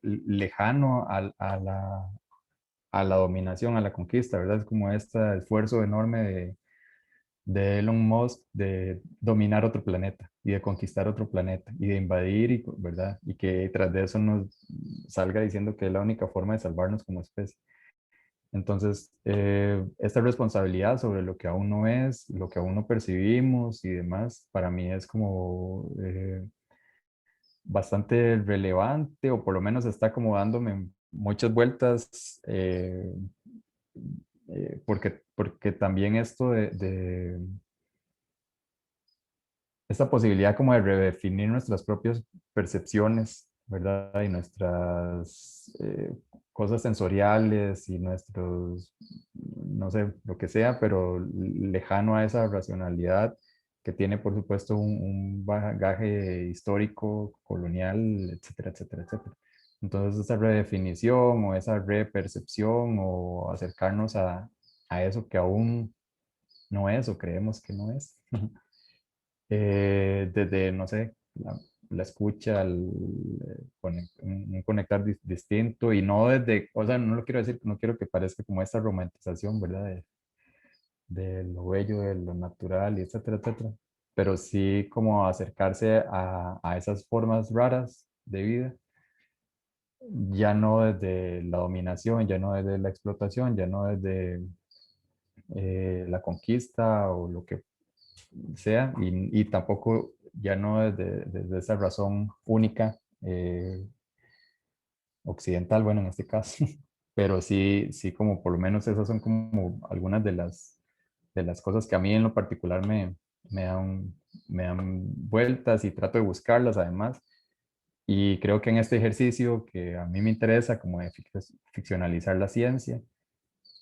lejano a la dominación, a la conquista, ¿verdad? Es como este esfuerzo enorme de Elon Musk de dominar otro planeta y de conquistar otro planeta y de invadir, ¿verdad? Y que tras de eso nos salga diciendo que es la única forma de salvarnos como especie. Entonces, esta responsabilidad sobre lo que aún no es, lo que aún no percibimos y demás, para mí es como bastante relevante, o por lo menos está como dándome muchas vueltas, porque también esto de esta posibilidad como de redefinir nuestras propias percepciones, ¿verdad? Y nuestras cosas sensoriales y nuestros, no sé, lo que sea, pero lejano a esa racionalidad que tiene, por supuesto, un bagaje histórico, colonial, etcétera, etcétera, etcétera. Entonces, esa redefinición o esa repercepción o acercarnos a eso que aún no es o creemos que no es. Desde, no sé, la escucha, un conectar distinto y no desde, o sea, no lo quiero decir, no quiero que parezca como esta romantización, ¿verdad? De lo bello, de lo natural, y etcétera, etcétera. Pero sí como acercarse a esas formas raras de vida, ya no desde la dominación, ya no desde la explotación, ya no desde la conquista o lo que sea, y tampoco ya no desde esa razón única occidental, bueno, en este caso, pero sí, sí como por lo menos esas son como algunas de las cosas que a mí en lo particular me dan, me dan vueltas y trato de buscarlas además. Y creo que en este ejercicio que a mí me interesa, como de ficcionalizar la ciencia,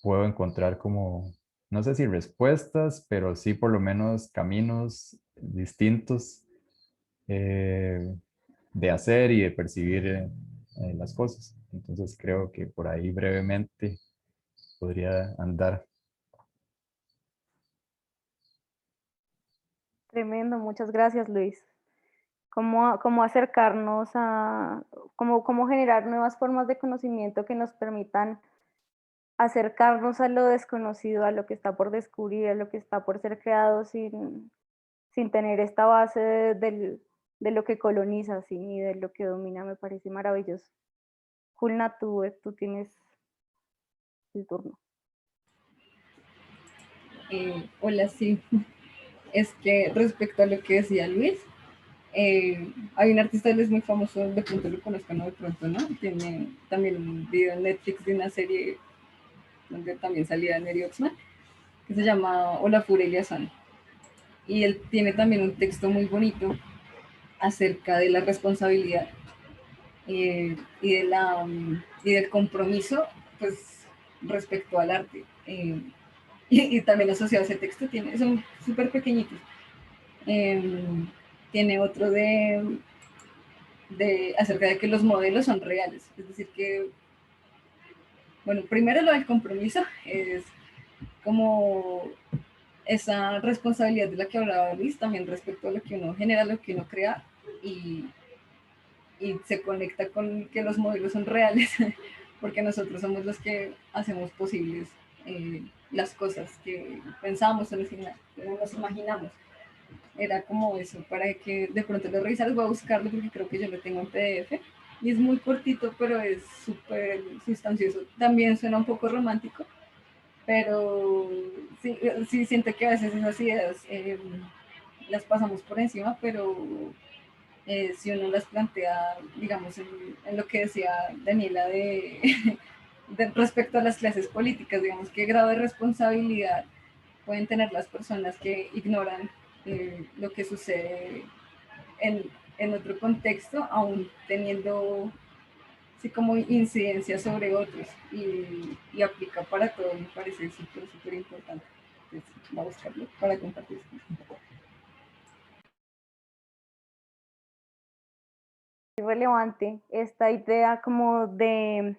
puedo encontrar como, no sé si respuestas, pero sí por lo menos caminos distintos de hacer y de percibir las cosas. Entonces creo que por ahí brevemente podría andar. Tremendo, muchas gracias, Luis. Cómo acercarnos a, cómo generar nuevas formas de conocimiento que nos permitan acercarnos a lo desconocido, a lo que está por descubrir, a lo que está por ser creado sin tener esta base de lo que coloniza, ¿sí? Y de lo que domina, me parece maravilloso. Julna, tú tienes el turno. Hola, sí. Es que respecto a lo que decía Luis, hay un artista él es muy famoso, de pronto lo conozcan, no de pronto, ¿no? Tiene también un video en Netflix de una serie donde también salía Neri Oxman, que se llama Hola Furelia San. Y él tiene también un texto muy bonito acerca de la responsabilidad y del compromiso, pues, respecto al arte. Y también asociado a ese texto, son súper pequeñitos. Tiene otro acerca de que los modelos son reales. Es decir, que, bueno, primero lo del compromiso es como esa responsabilidad de la que hablaba Luis, también respecto a lo que uno genera, lo que uno crea, y, y se conecta con que los modelos son reales, porque nosotros somos los que hacemos posibles las cosas que pensamos o nos imaginamos. Era como eso, para que de pronto lo revisaras, voy a buscarlo porque creo que yo lo tengo en PDF, y es muy cortito, pero es súper sustancioso. También suena un poco romántico, pero sí, sí siento que a veces esas ideas las pasamos por encima, pero si uno las plantea, digamos, en lo que decía Daniela respecto a las clases políticas, digamos, qué grado de responsabilidad pueden tener las personas que ignoran lo que sucede en otro contexto, aún teniendo así como incidencia sobre otros, y aplica para todo, me parece súper, súper importante. Entonces, voy a buscarlo para compartir. Relevante esta idea como de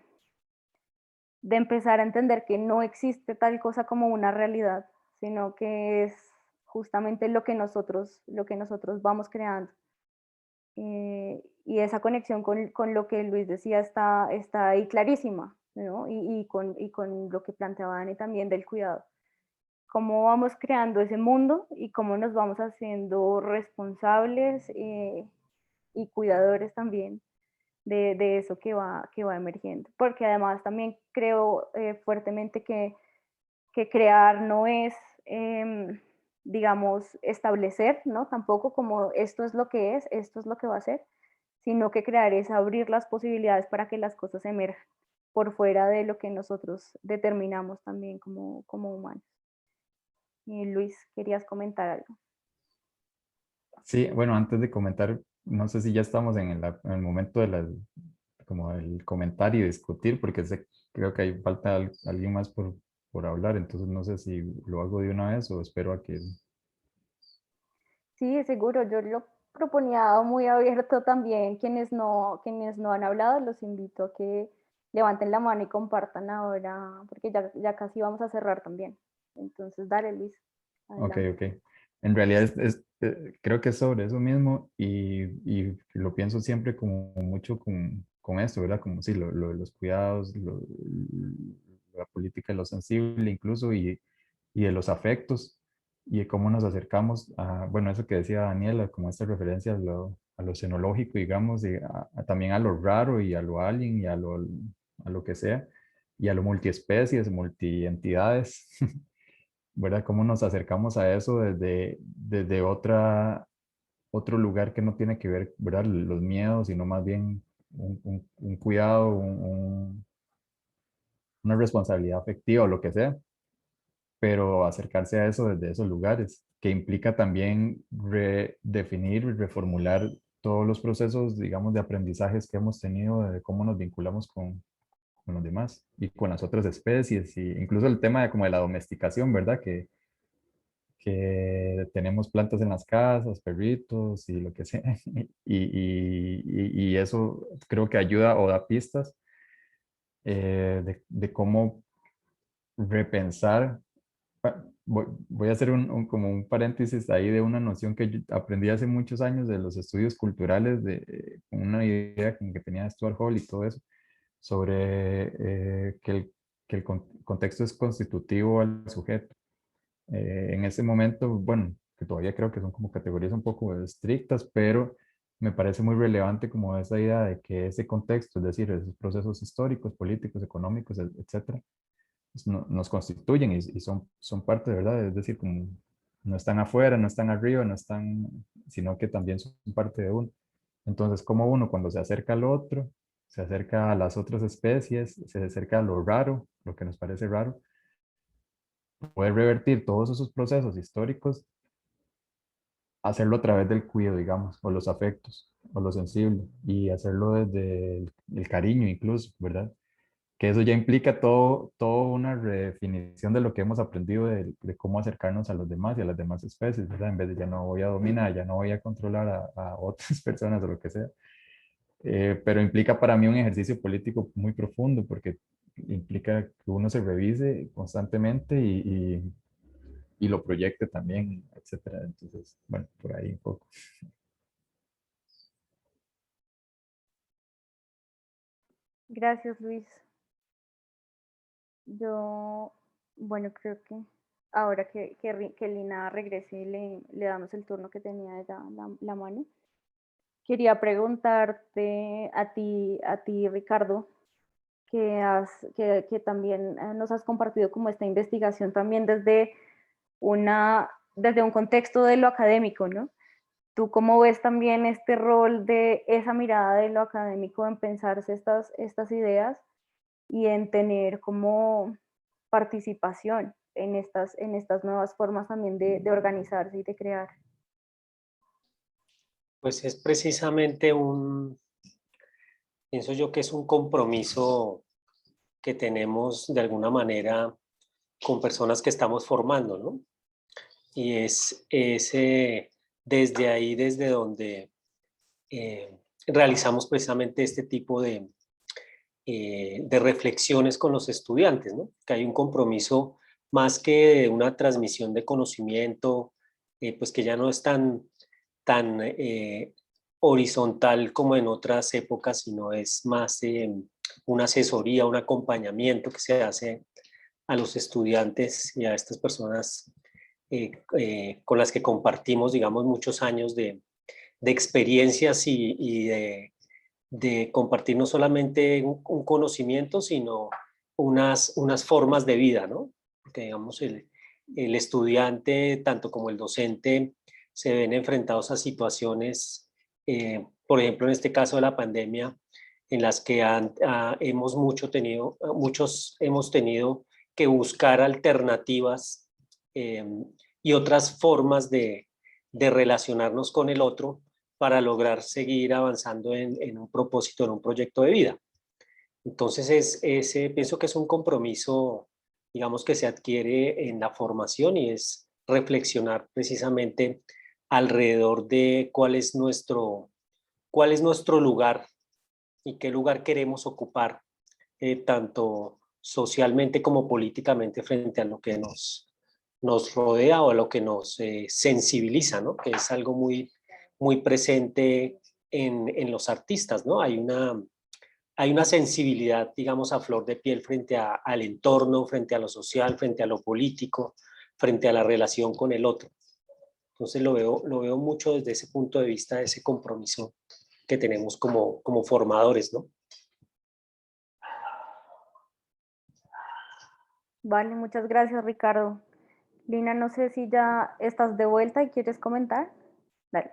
empezar a entender que no existe tal cosa como una realidad, sino que es justamente lo que nosotros vamos creando. Y esa conexión con lo que Luis decía está ahí clarísima, ¿no? Y con lo que planteaba Dani también del cuidado. Cómo vamos creando ese mundo y cómo nos vamos haciendo responsables y cuidadores también de eso que va emergiendo. Porque además también creo fuertemente que crear no es, digamos, establecer, ¿no? Tampoco como esto es lo que es, esto es lo que va a ser, sino que crear es abrir las posibilidades para que las cosas emerjan por fuera de lo que nosotros determinamos también como humanos. Luis, ¿querías comentar algo? Sí, bueno, antes de comentar, no sé si ya estamos en el momento de como el comentario y discutir, porque creo que hay falta alguien más por hablar, entonces no sé si lo hago de una vez o espero a que... Sí, seguro, yo lo proponía muy abierto también. Quienes no han hablado, los invito a que levanten la mano y compartan ahora, porque ya casi vamos a cerrar también. Entonces, dale, Luis. Ok, Adelante. ok. En realidad creo que es sobre eso mismo y lo pienso siempre como mucho con esto, ¿verdad? Como sí, lo de los cuidados, la política de lo sensible incluso y de los afectos y de cómo nos acercamos a, bueno, eso que decía Daniela, como esta referencia a lo xenológico, digamos, y también a lo raro y a lo alien y a lo que sea, y a lo multiespecies, multientidades. ¿Verdad? Cómo nos acercamos a eso desde otro lugar que no tiene que ver, ¿verdad? Los miedos, sino más bien un cuidado, una responsabilidad afectiva o lo que sea, pero acercarse a eso desde esos lugares, que implica también redefinir y reformular todos los procesos, digamos, de aprendizajes que hemos tenido, de cómo nos vinculamos con los demás y con las otras especies, y incluso el tema de como de la domesticación, ¿verdad? Que tenemos plantas en las casas, perritos y lo que sea. Y eso creo que ayuda o da pistas de cómo repensar. Voy a hacer como un paréntesis ahí de una noción que yo aprendí hace muchos años de los estudios culturales, de una idea como que tenía Stuart Hall y todo eso, sobre que el contexto es constitutivo al sujeto. En ese momento, bueno, que todavía creo que son como categorías un poco estrictas, pero me parece muy relevante como esa idea de que ese contexto, es decir, esos procesos históricos, políticos, económicos, etcétera, pues nos constituyen y son parte de verdad, es decir, como no están afuera, no están arriba, no están, sino que también son parte de uno. Entonces, como uno cuando se acerca al otro, se acerca a las otras especies, se acerca a lo raro, lo que nos parece raro, poder revertir todos esos procesos históricos, hacerlo a través del cuidado, digamos, o los afectos, o lo sensible, y hacerlo desde el cariño incluso, ¿verdad? Que eso ya implica todo una redefinición de lo que hemos aprendido de cómo acercarnos a los demás y a las demás especies, ¿verdad? En vez de ya no voy a dominar, ya no voy a controlar a otras personas o lo que sea. Pero implica para mí un ejercicio político muy profundo porque implica que uno se revise constantemente y lo proyecte también, etcétera. Entonces, bueno, por ahí un poco. Gracias, Luis. Yo, bueno, creo que ahora que Lina regrese le damos el turno que tenía ella la mano. Quería preguntarte a ti Ricardo, que también nos has compartido como esta investigación también desde un contexto de lo académico, ¿no? ¿Tú cómo ves también este rol de esa mirada de lo académico en pensarse estas ideas y en tener como participación en estas nuevas formas también de organizarse y de crear? Pues es precisamente pienso yo que es un compromiso que tenemos de alguna manera con personas que estamos formando, ¿no? Y es desde ahí, desde donde realizamos precisamente este tipo de reflexiones con los estudiantes, ¿no? Que hay un compromiso más que de una transmisión de conocimiento, pues que ya no es tan horizontal como en otras épocas, sino es más una asesoría, un acompañamiento que se hace a los estudiantes y a estas personas con las que compartimos, digamos, muchos años de experiencias y de compartir no solamente un conocimiento, sino unas formas de vida, ¿no? Porque digamos, el estudiante, tanto como el docente, se ven enfrentados a situaciones, por ejemplo, en este caso de la pandemia, en las que muchos hemos tenido que buscar alternativas y otras formas de relacionarnos con el otro para lograr seguir avanzando en un propósito, en un proyecto de vida. Entonces, pienso que es un compromiso, digamos, que se adquiere en la formación y es reflexionar precisamente alrededor de cuál es nuestro lugar y qué lugar queremos ocupar, tanto socialmente como políticamente frente a lo que nos rodea o a lo que nos sensibiliza, ¿no? Que es algo muy presente en los artistas, ¿no? Hay una sensibilidad, digamos, a flor de piel frente al entorno, frente a lo social, frente a lo político, frente a la relación con el otro. Entonces lo veo mucho desde ese punto de vista, ese compromiso que tenemos como formadores, ¿no? Vale, muchas gracias, Ricardo. Lina, no sé si ya estás de vuelta y quieres comentar. Dale.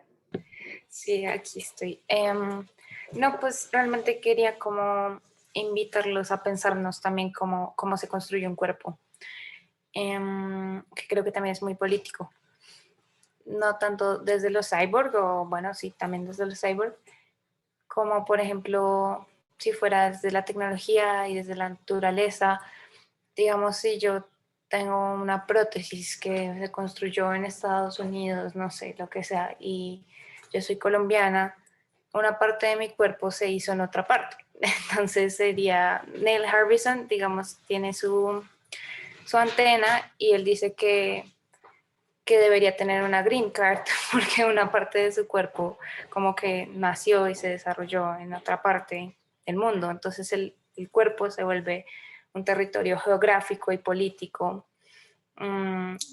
Sí, aquí estoy. No, pues realmente quería como invitarlos a pensarnos también cómo se construye un cuerpo, que creo que también es muy político. No tanto desde los cyborg, o bueno, sí, también desde los cyborg, como por ejemplo, si fuera desde la tecnología y desde la naturaleza. Digamos, si yo tengo una prótesis que se construyó en Estados Unidos, no sé, lo que sea, y yo soy colombiana, una parte de mi cuerpo se hizo en otra parte. Entonces sería Neil Harbison, digamos, tiene su antena y él dice que debería tener una green card porque una parte de su cuerpo como que nació y se desarrolló en otra parte del mundo. Entonces el cuerpo se vuelve un territorio geográfico y político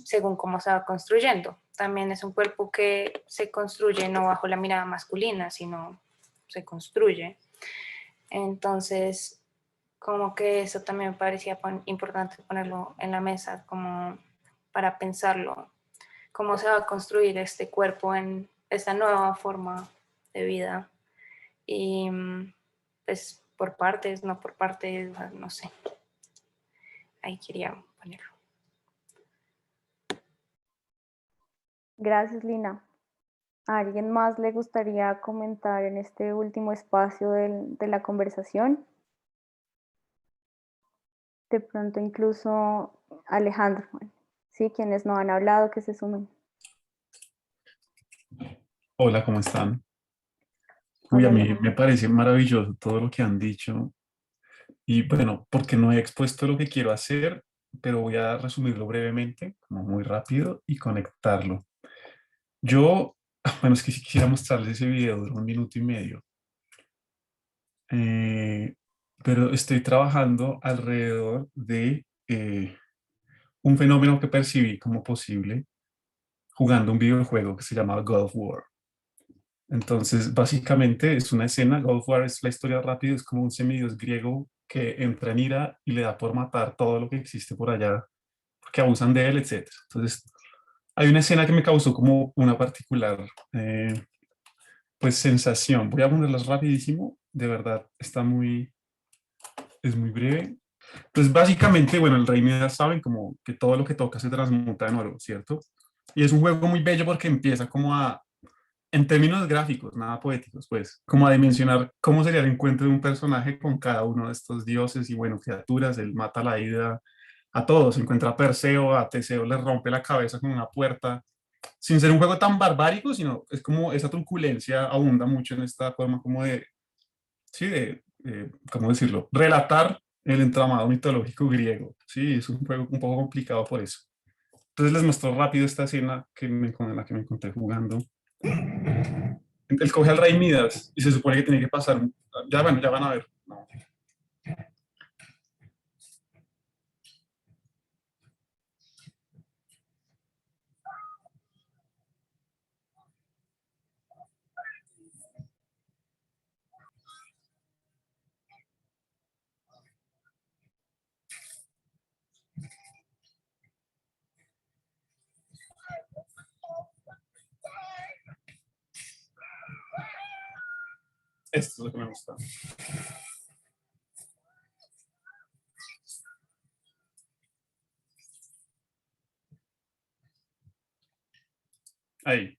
según cómo se va construyendo. También es un cuerpo que se construye no bajo la mirada masculina, sino se construye. Entonces, como que eso también me parecía importante ponerlo en la mesa, como para pensarlo, cómo se va a construir este cuerpo en esta nueva forma de vida. Y pues por partes, no por partes, no sé. Ahí quería ponerlo. Gracias, Lina. ¿A alguien más le gustaría comentar en este último espacio de la conversación? De pronto incluso Alejandro, ¿sí? Quienes no han hablado, que se sumen. Hola, ¿cómo están? Uy, Hola, a mí Alejandro. me parece maravilloso todo lo que han dicho y bueno, porque no he expuesto lo que quiero hacer, pero voy a resumirlo brevemente, como muy rápido y conectarlo. Yo, bueno, es que si quisiera mostrarles ese video, dura 1 minuto y medio. Eh, pero estoy trabajando alrededor de un fenómeno que percibí como posible jugando un videojuego que se llama God of War. Entonces, básicamente es una escena, God of War es la historia rápida, es como un semidios griego que entra en ira y le da por matar todo lo que existe por allá, porque abusan de él, etc. Entonces, hay una escena que me causó como una particular pues sensación. Voy a ponerlas rapidísimo, de verdad, es muy breve. Entonces, básicamente, bueno, el rey Midas saben como que todo lo que toca se transmuta en oro, ¿cierto? Y es un juego muy bello porque empieza como en términos gráficos, nada poéticos, pues, como a dimensionar cómo sería el encuentro de un personaje con cada uno de estos dioses y, bueno, criaturas. Él mata la ida a todos, encuentra a Perseo, a Teseo le rompe la cabeza con una puerta, sin ser un juego tan barbárico, sino es como esa truculencia abunda mucho en esta forma como de, sí, ¿cómo decirlo? Relatar el entramado mitológico griego, sí, es un juego un poco complicado por eso. Entonces les muestro rápido esta escena en la que me encontré jugando. Él coge al rey Midas y se supone que tiene que pasar. Ya, bueno, ya van a ver. No. Esto es lo que me gusta. Ahí.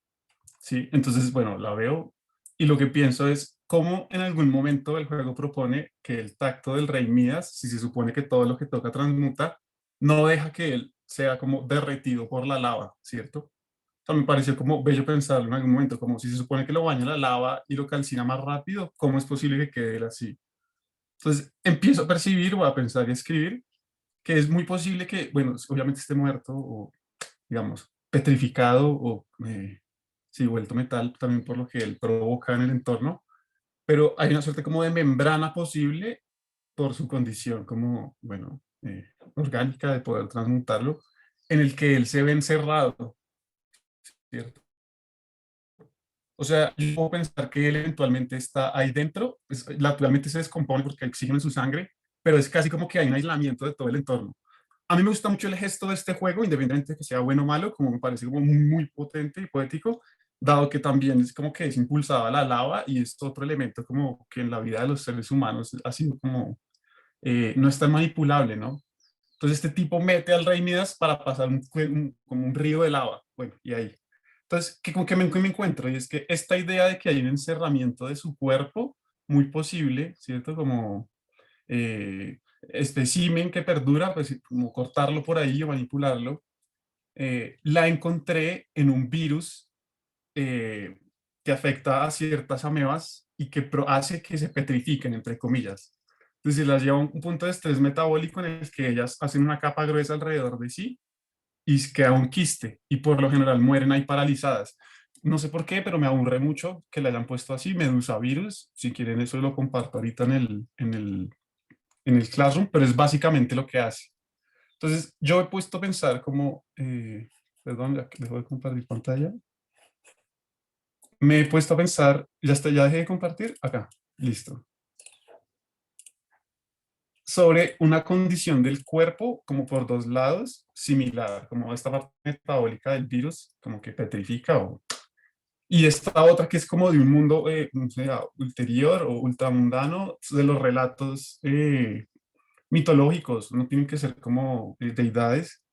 Sí, entonces, bueno, la veo y lo que pienso es cómo en algún momento el juego propone que el tacto del rey Midas, si se supone que todo lo que toca transmuta, no deja que él sea como derretido por la lava, ¿cierto? O sea, me pareció como bello pensarlo en algún momento, como si se supone que lo baña la lava y lo calcina más rápido, ¿cómo es posible que quede él así? Entonces empiezo a percibir o a pensar y a escribir que es muy posible que, bueno, obviamente esté muerto o, digamos, petrificado o, sí, vuelto metal también por lo que él provoca en el entorno, pero hay una suerte como de membrana posible por su condición como, bueno, orgánica de poder transmutarlo, en el que él se ve encerrado, ¿cierto? O sea, yo puedo pensar que él eventualmente está ahí dentro, pues, naturalmente se descompone porque hay oxígeno en su sangre, pero es casi como que hay un aislamiento de todo el entorno. A mí me gusta mucho el gesto de este juego, independientemente de que sea bueno o malo, como me parece como muy, muy potente y poético, dado que también es como que es impulsada la lava y es otro elemento como que en la vida de los seres humanos ha sido como, no es tan manipulable, ¿no? Entonces este tipo mete al rey Midas para pasar como un río de lava, bueno, y ahí. Entonces, ¿con qué me encuentro? Y es que esta idea de que hay un encerramiento de su cuerpo, muy posible, ¿cierto? Como espécimen que perdura, pues como cortarlo por ahí o manipularlo, la encontré en un virus que afecta a ciertas amebas y que hace que se petrifiquen, entre comillas. Entonces las lleva a un punto de estrés metabólico en el que ellas hacen una capa gruesa alrededor de sí y queda un quiste y por lo general mueren ahí paralizadas. No sé por qué, pero me aburre mucho que le hayan puesto así, Medusa virus. Si quieren eso lo comparto ahorita en el Classroom, pero es básicamente lo que hace. Entonces, yo he puesto a pensar como, perdón, ya que dejo de compartir pantalla. Me he puesto a pensar, ya dejé de compartir, acá, listo. Sobre una condición del cuerpo, como por dos lados, similar, como esta parte metabólica del virus, como que petrifica, y esta otra que es como de un mundo, no sé, ulterior o ultramundano, de los relatos mitológicos, no tienen que ser como deidades,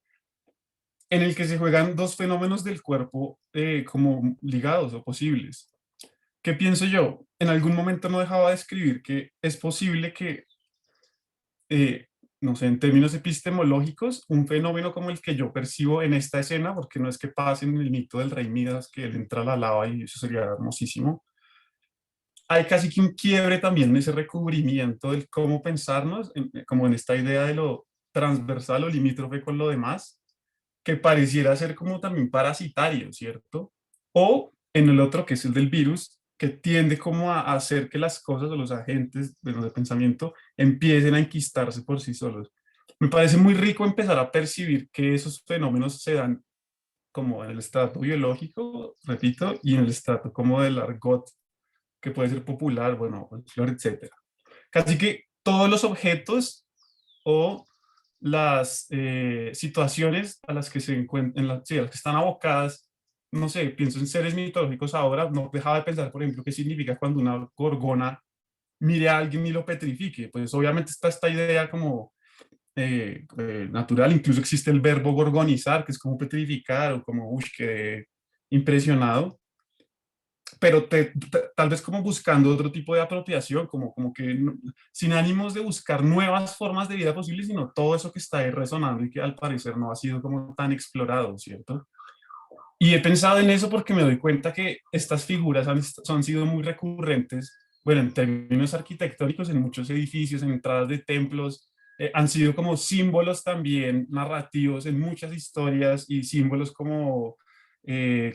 en el que se juegan dos fenómenos del cuerpo como ligados o posibles. ¿Qué pienso yo? En algún momento no dejaba de escribir que es posible que, no sé, en términos epistemológicos, un fenómeno como el que yo percibo en esta escena, porque no es que pase en el mito del rey Midas, que él entra a la lava y eso sería hermosísimo, hay casi que un quiebre también en ese recubrimiento del cómo pensarnos, como en esta idea de lo transversal o limítrofe con lo demás, que pareciera ser como también parasitario, ¿cierto? O en el otro, que es el del virus, que tiende como a hacer que las cosas o los agentes de pensamiento empiecen a enquistarse por sí solos. Me parece muy rico empezar a percibir que esos fenómenos se dan como en el estrato biológico, repito, y en el estrato como del argot, que puede ser popular, bueno, folclore, etc. Casi que todos los objetos o las situaciones a las que se encuentran, sí, a las que están abocadas, no sé, pienso en seres mitológicos ahora, no dejaba de pensar, por ejemplo, qué significa cuando una gorgona mire a alguien y lo petrifique. Pues obviamente está esta idea como natural, incluso existe el verbo gorgonizar, que es como petrificar o como, uy, quedé impresionado, pero tal vez como buscando otro tipo de apropiación, como que sin ánimos de buscar nuevas formas de vida posibles, sino todo eso que está ahí resonando y que al parecer no ha sido como tan explorado, ¿cierto? Y he pensado en eso porque me doy cuenta que estas figuras han sido muy recurrentes, bueno, en términos arquitectónicos, en muchos edificios, en entradas de templos, han sido como símbolos también narrativos en muchas historias y símbolos como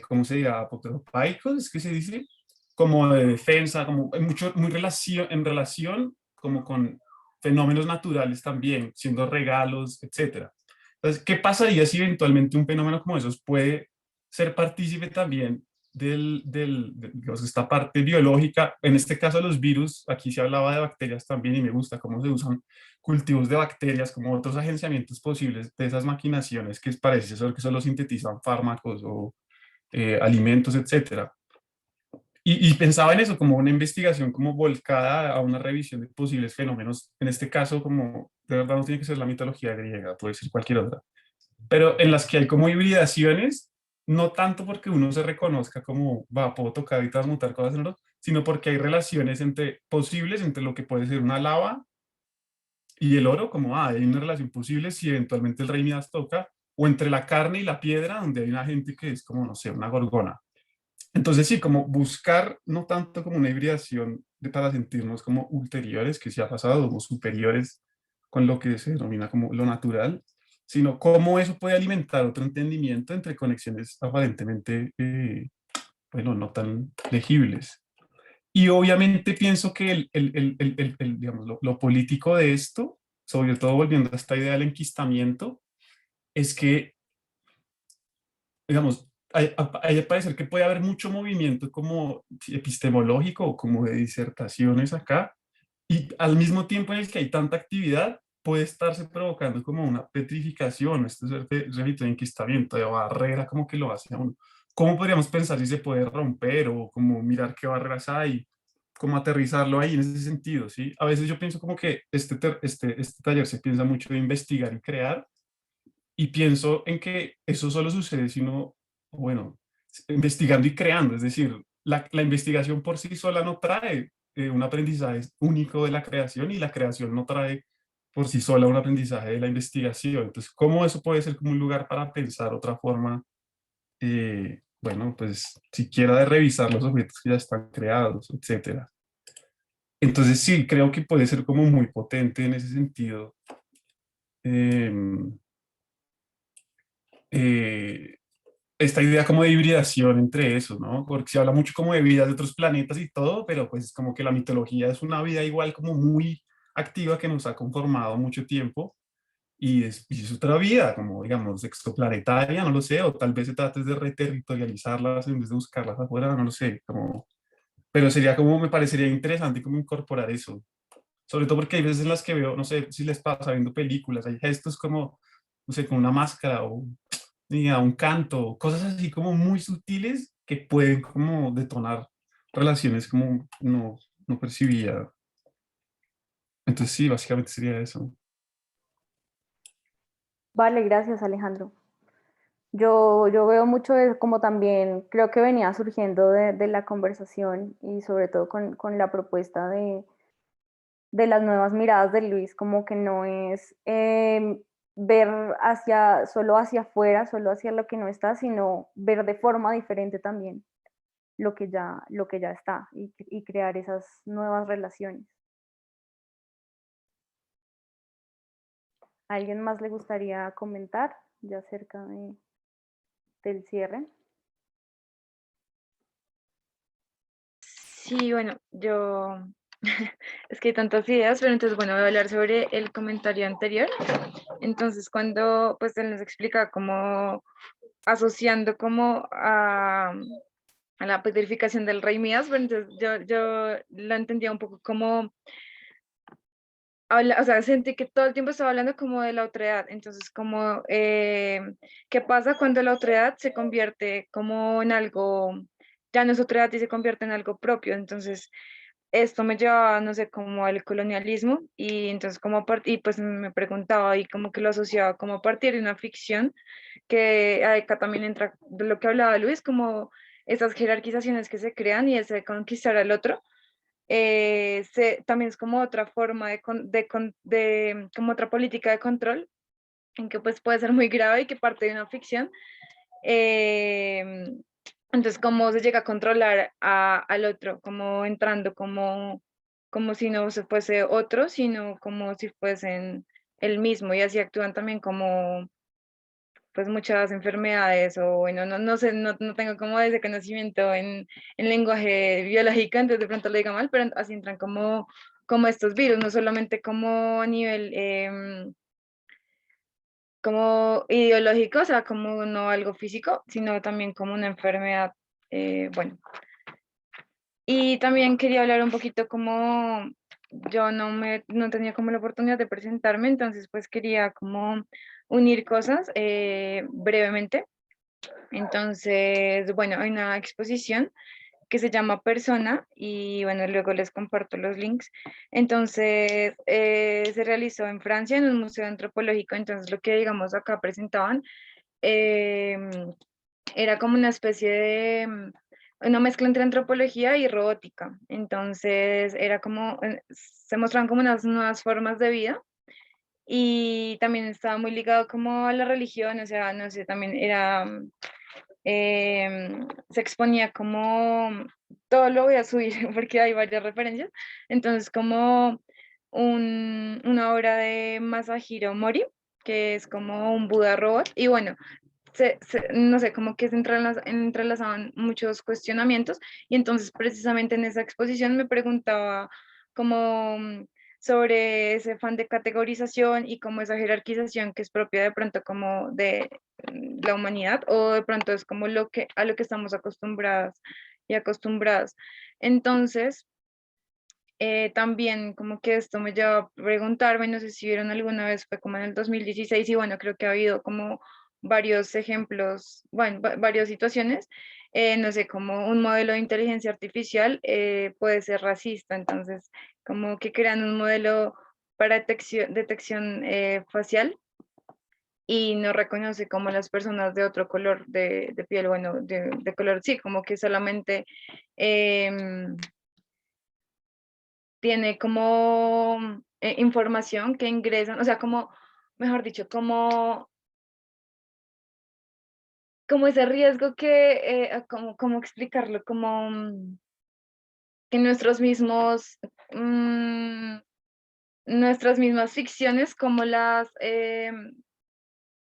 ¿cómo se dirá? Apotropaicos, es que se dice, como de defensa, como en relación como con fenómenos naturales también, siendo regalos, etcétera. Entonces, ¿qué pasaría si eventualmente un fenómeno como esos puede ser partícipe también digamos, esta parte biológica, en este caso los virus, aquí se hablaba de bacterias también y me gusta cómo se usan cultivos de bacterias como otros agenciamientos posibles de esas maquinaciones que parece ser que solo sintetizan fármacos o alimentos, etcétera. Y pensaba en eso como una investigación como volcada a una revisión de posibles fenómenos, en este caso como, de verdad no tiene que ser la mitología griega, puede ser cualquier otra, pero en las que hay como hibridaciones, no tanto porque uno se reconozca como, va, puedo tocar y transmutar cosas en oro, sino porque hay relaciones posibles entre lo que puede ser una lava y el oro, como, hay una relación posible si eventualmente el rey Midas toca, o entre la carne y la piedra, donde hay una gente que es como, no sé, una gorgona. Entonces sí, como buscar no tanto como una hibridación para sentirnos como ulteriores, que se ha pasado, o superiores con lo que se denomina como lo natural, sino cómo eso puede alimentar otro entendimiento entre conexiones aparentemente, bueno, no tan legibles. Y obviamente pienso que digamos, lo político de esto, sobre todo volviendo a esta idea del enquistamiento, es que, digamos, hay parecer que puede haber mucho movimiento como epistemológico o como de disertaciones acá, y al mismo tiempo en el que hay tanta actividad, puede estarse provocando como una petrificación, este rito de enquistamiento, de barrera, como que lo hace a uno. ¿Cómo podríamos pensar si se puede romper o como mirar qué barreras hay, cómo aterrizarlo ahí en ese sentido, ¿sí? A veces yo pienso como que este taller se piensa mucho de investigar y crear, y pienso en que eso solo sucede si uno, bueno, investigando y creando, es decir, la investigación por sí sola no trae un aprendizaje único de la creación y la creación no trae por sí sola un aprendizaje de la investigación. Entonces, ¿cómo eso puede ser como un lugar para pensar otra forma? Bueno, pues siquiera de revisar los objetos que ya están creados, etcétera. Entonces, sí, creo que puede ser como muy potente en ese sentido. em, eh, Esta idea como de hibridación entre eso, ¿no? Porque se habla mucho como de vidas de otros planetas y todo, pero pues como que la mitología es una vida igual como muy activa que nos ha conformado mucho tiempo y es otra vida, como digamos exoplanetaria, no lo sé, o tal vez se trate de reterritorializarlas en vez de buscarlas afuera, no lo sé, como, pero sería como, me parecería interesante como incorporar eso, sobre todo porque hay veces en las que veo, no sé si les pasa viendo películas, hay gestos como, no sé, con una máscara o a un canto, cosas así como muy sutiles que pueden como detonar relaciones como no percibía. Entonces sí, básicamente sería eso. Vale, gracias Alejandro. Yo veo mucho de como también creo que venía surgiendo de la conversación y sobre todo con la propuesta de las nuevas miradas de Luis, como que no es ver solo hacia afuera, solo hacia lo que no está, sino ver de forma diferente también lo que ya está y crear esas nuevas relaciones. ¿A alguien más le gustaría comentar ya acerca del cierre? Sí, bueno, yo es que hay tantas ideas, pero entonces, bueno, voy a hablar sobre el comentario anterior. Entonces, cuando pues él nos explica cómo asociando como a la petrificación del rey Midas, bueno, entonces yo lo entendía un poco como, o sea, sentí que todo el tiempo estaba hablando como de la otredad, entonces como, ¿qué pasa cuando la otredad se convierte como en algo, ya no es otredad y se convierte en algo propio? Entonces, esto me llevaba, no sé, como al colonialismo y entonces como y pues me preguntaba y como que lo asociaba como a partir de una ficción que acá también entra de lo que hablaba Luis, como esas jerarquizaciones que se crean y ese conquistar al otro. También es como otra forma como otra política de control en que pues puede ser muy grave y que parte de una ficción. Eh, entonces, cómo se llega a controlar al otro, como entrando como si no se fuese otro, sino como si fuesen el mismo, y así actúan también como pues muchas enfermedades, o bueno, no sé, no tengo como ese conocimiento en lenguaje biológico, entonces de pronto lo diga mal, pero así entran como estos virus, no solamente como a nivel como ideológico, o sea, como no algo físico, sino también como una enfermedad Bueno, y también quería hablar un poquito como yo no tenía como la oportunidad de presentarme, entonces pues quería como unir cosas brevemente. Entonces, bueno, hay una exposición que se llama Persona y bueno, luego les comparto los links. Entonces, se realizó en Francia en un museo antropológico, entonces lo que digamos acá presentaban era como una especie de una mezcla entre antropología y robótica. Entonces, era como, se mostraban como unas nuevas formas de vida y también estaba muy ligado como a la religión, o sea, no sé, también era se exponía como, todo lo voy a subir porque hay varias referencias, entonces como una obra de Masahiro Mori, que es como un Buda robot, y bueno, no sé, como que se entrelazaban muchos cuestionamientos, y entonces precisamente en esa exposición me preguntaba como sobre ese afán de categorización y como esa jerarquización que es propia de pronto como de la humanidad o de pronto es como a lo que estamos acostumbradas y acostumbradas. Entonces, también como que esto me lleva a preguntarme, no sé si vieron alguna vez, fue como en el 2016 y bueno, creo que ha habido como varios ejemplos, bueno, varias situaciones, no sé, como un modelo de inteligencia artificial puede ser racista, entonces como que crean un modelo para detección facial y no reconoce como las personas de otro color de piel, bueno, de color, sí, como que solamente tiene como información que ingresan, o sea, como, mejor dicho, como ese riesgo que, como explicarlo, como que nuestras mismas ficciones, como las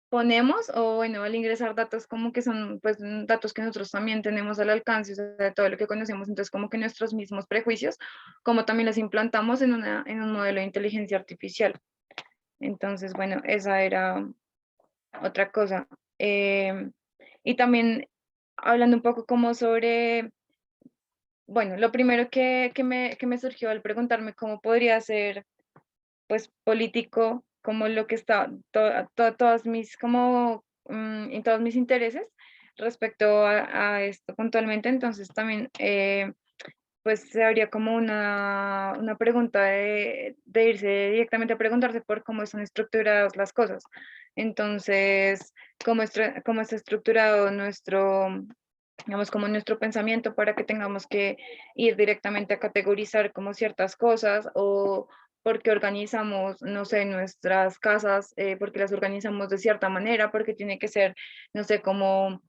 ponemos, o bueno, al ingresar datos como que son pues datos que nosotros también tenemos al alcance, o sea, de todo lo que conocemos, entonces como que nuestros mismos prejuicios, como también los implantamos en un modelo de inteligencia artificial. Entonces, bueno, esa era otra cosa. Y también hablando un poco como sobre, bueno, lo primero que me surgió al preguntarme cómo podría ser, pues, político, como lo que está, todas mis, como, en todos mis intereses respecto a esto puntualmente, entonces también, pues, se habría como una pregunta de irse directamente a preguntarse por cómo están estructuradas las cosas. Entonces, cómo está estructurado digamos, como nuestro pensamiento para que tengamos que ir directamente a categorizar como ciertas cosas o porque organizamos, no sé, nuestras casas, porque las organizamos de cierta manera, porque tiene que ser, no sé, como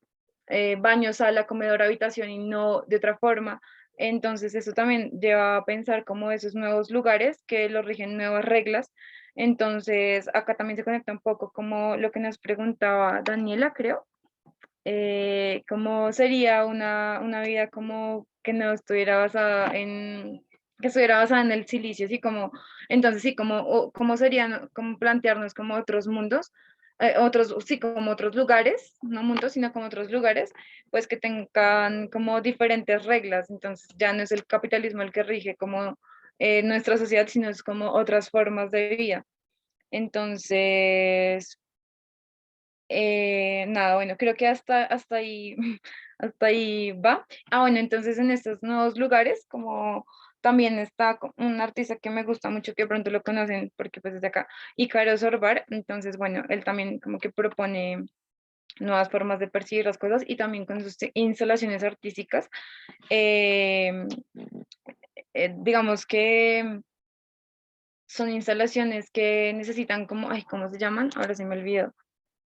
baño, sala, comedor, habitación y no de otra forma. Entonces eso también lleva a pensar como esos nuevos lugares que los rigen nuevas reglas. Entonces acá también se conecta un poco como lo que nos preguntaba Daniela, creo, cómo sería una vida como que no estuviera basada que estuviera basada en el silicio, sí, como, entonces sí, como, cómo sería, como plantearnos como otros mundos, otros, sí, como otros lugares, no mundos, sino como otros lugares, pues que tengan como diferentes reglas, entonces ya no es el capitalismo el que rige como nuestra sociedad, sino es como otras formas de vida. Entonces, nada, bueno, creo que hasta ahí, hasta ahí va. Ah, bueno, entonces en estos nuevos lugares, como también está un artista que me gusta mucho, que de pronto lo conocen porque pues es de acá, Ícaro Sorbar, entonces bueno, él también como que propone nuevas formas de percibir las cosas y también con sus instalaciones artísticas, eh, digamos que son instalaciones que necesitan como, ay, ¿cómo se llaman? Ahora se me olvidó.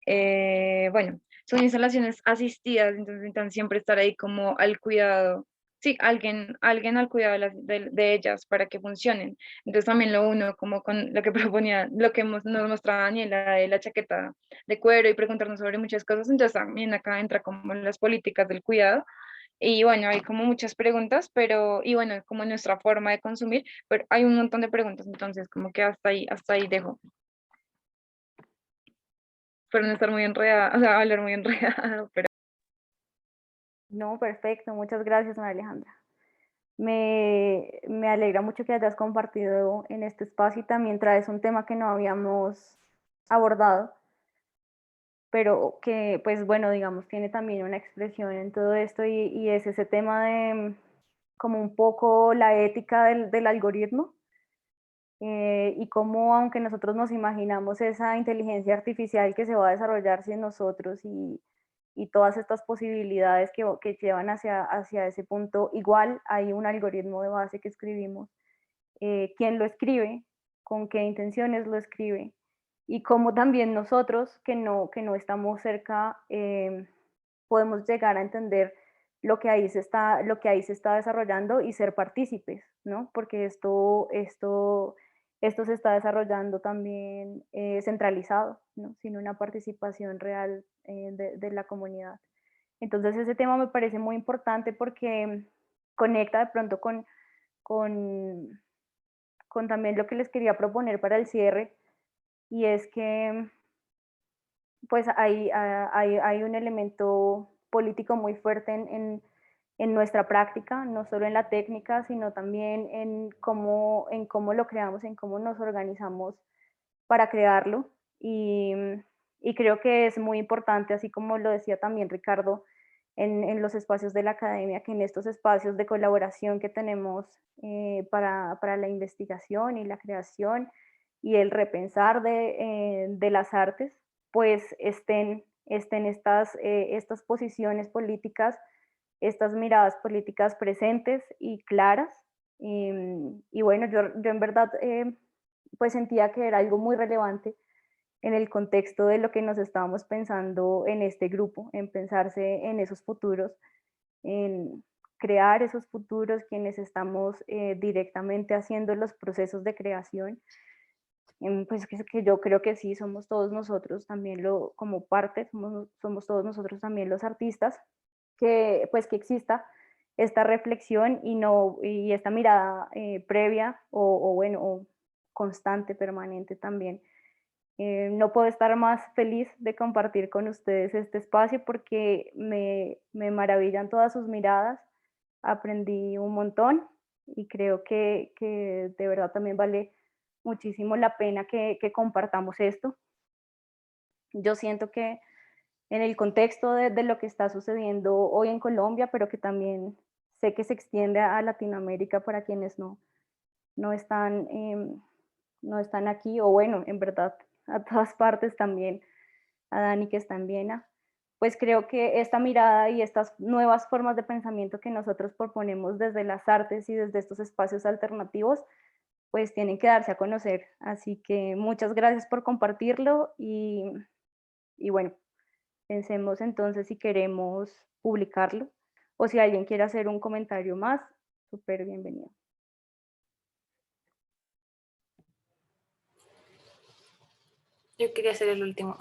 Bueno, son instalaciones asistidas, entonces necesitan siempre estar ahí como al cuidado, sí, alguien al cuidado de ellas para que funcionen. Entonces también lo uno como con lo que proponía, lo que nos mostraba Daniela de la chaqueta de cuero y preguntarnos sobre muchas cosas, entonces también acá entra como las políticas del cuidado. Y bueno, hay como muchas preguntas, y bueno, como nuestra forma de consumir, pero hay un montón de preguntas, entonces como que hasta ahí dejo. Para no estar muy enredada, o sea, hablar muy enredado, pero No, perfecto, muchas gracias, María Alejandra. Me alegra mucho que hayas compartido en este espacio y también traes un tema que no habíamos abordado, pero que, pues bueno, digamos, tiene también una expresión en todo esto y es ese tema de como un poco la ética del algoritmo y cómo, aunque nosotros nos imaginamos esa inteligencia artificial que se va a desarrollar sin nosotros y todas estas posibilidades que llevan hacia ese punto, igual hay un algoritmo de base que escribimos. ¿Quién lo escribe? ¿Con qué intenciones lo escribe? Y cómo también nosotros, que no estamos cerca, podemos llegar a entender lo que ahí se está desarrollando y ser partícipes, ¿no? Porque esto se está desarrollando también centralizado, ¿no? Sin una participación real de la comunidad. Entonces ese tema me parece muy importante porque conecta de pronto con, con también lo que les quería proponer para el cierre, y es que pues hay un elemento político muy fuerte en nuestra práctica, no solo en la técnica, sino también en cómo lo creamos, en cómo nos organizamos para crearlo. Y creo que es muy importante, así como lo decía también Ricardo, en los espacios de la academia, que en estos espacios de colaboración que tenemos para la investigación y la creación y el repensar de las artes, pues estén estas posiciones políticas, estas miradas políticas presentes y claras. Y bueno, yo en verdad pues sentía que era algo muy relevante en el contexto de lo que nos estábamos pensando en este grupo, en pensarse en esos futuros, en crear esos futuros quienes estamos directamente haciendo los procesos de creación. Pues que yo creo que sí, somos todos nosotros también como parte, somos todos nosotros también los artistas, que pues que exista esta reflexión y esta mirada previa o bueno, o constante, permanente también. No puedo estar más feliz de compartir con ustedes este espacio porque me maravillan todas sus miradas, aprendí un montón y creo que de verdad también vale muchísimo la pena que compartamos esto. Yo siento que en el contexto de lo que está sucediendo hoy en Colombia, pero que también sé que se extiende a Latinoamérica para quienes no están, no están aquí, o bueno, en verdad a todas partes también, a Dani que está en Viena, pues creo que esta mirada y estas nuevas formas de pensamiento que nosotros proponemos desde las artes y desde estos espacios alternativos, pues tienen que darse a conocer. Así que muchas gracias por compartirlo y bueno, pensemos entonces si queremos publicarlo o si alguien quiere hacer un comentario más, súper bienvenido. Yo quería ser el último.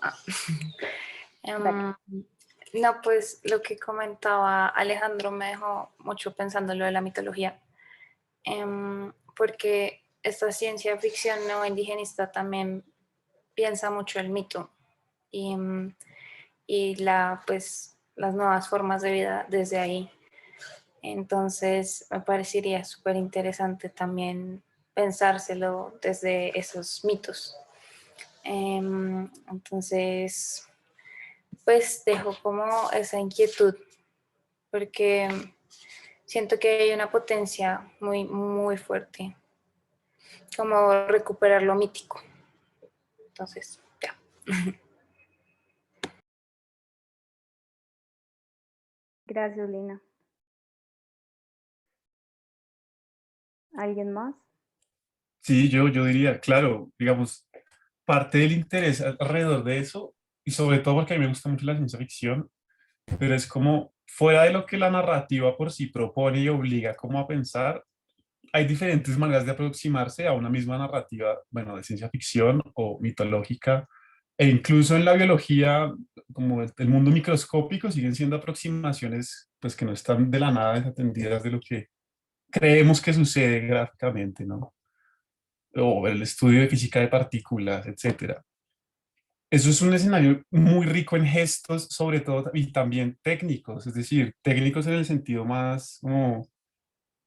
No, pues lo que comentaba Alejandro me dejó mucho pensando en lo de la mitología, porque esta ciencia ficción no indigenista también piensa mucho el mito y pues, las nuevas formas de vida desde ahí. Entonces me parecería súper interesante también pensárselo desde esos mitos. Entonces, pues dejo como esa inquietud porque siento que hay una potencia muy, muy fuerte, como recuperar lo mítico. Entonces, ya. Gracias, Lina. ¿Alguien más? Sí, yo diría, claro, digamos, parte del interés alrededor de eso, y sobre todo porque a mí me gusta mucho la ciencia ficción, pero es como fuera de lo que la narrativa por sí propone y obliga como a pensar, hay diferentes maneras de aproximarse a una misma narrativa, bueno, de ciencia ficción o mitológica, e incluso en la biología, como el mundo microscópico, siguen siendo aproximaciones pues que no están de la nada desatendidas de lo que creemos que sucede gráficamente, ¿no? O el estudio de física de partículas, etcétera. eso es un escenario muy rico en gestos, sobre todo, y también técnicos, es decir, técnicos en el sentido más como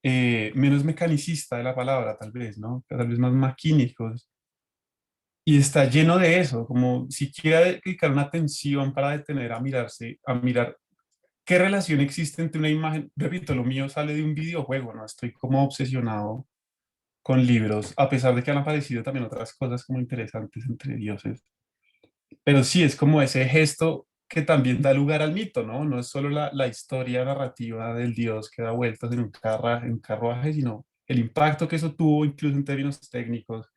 menos mecanicista de la palabra, tal vez, ¿no? Tal vez más maquínicos. Y está lleno de eso, como si quiera dedicar una atención para detener a mirarse, a mirar qué relación existe entre una imagen. Repito, lo mío sale de un videojuego, ¿no? Estoy como obsesionado con libros, a pesar de que han aparecido también otras cosas como interesantes entre dioses. Pero sí, es como ese gesto que también da lugar al mito, ¿no? No es solo la historia narrativa del dios que da vueltas en un carruaje, sino el impacto que eso tuvo incluso en términos técnicos,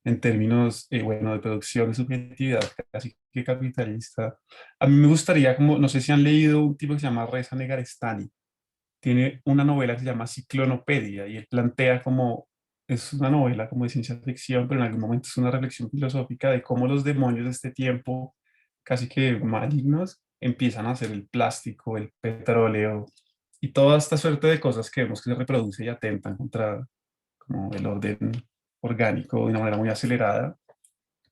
en términos, bueno, de producción, de subjetividad, casi que capitalista. A mí me gustaría, como, no sé si han leído un tipo que se llama Reza Negarestani, tiene una novela que se llama Ciclonopedia y él plantea como, es una novela como de ciencia ficción, pero en algún momento es una reflexión filosófica de cómo los demonios de este tiempo, casi que malignos, empiezan a hacer el plástico, el petróleo y toda esta suerte de cosas que vemos que se reproduce y atentan contra como el orden orgánico de una manera muy acelerada.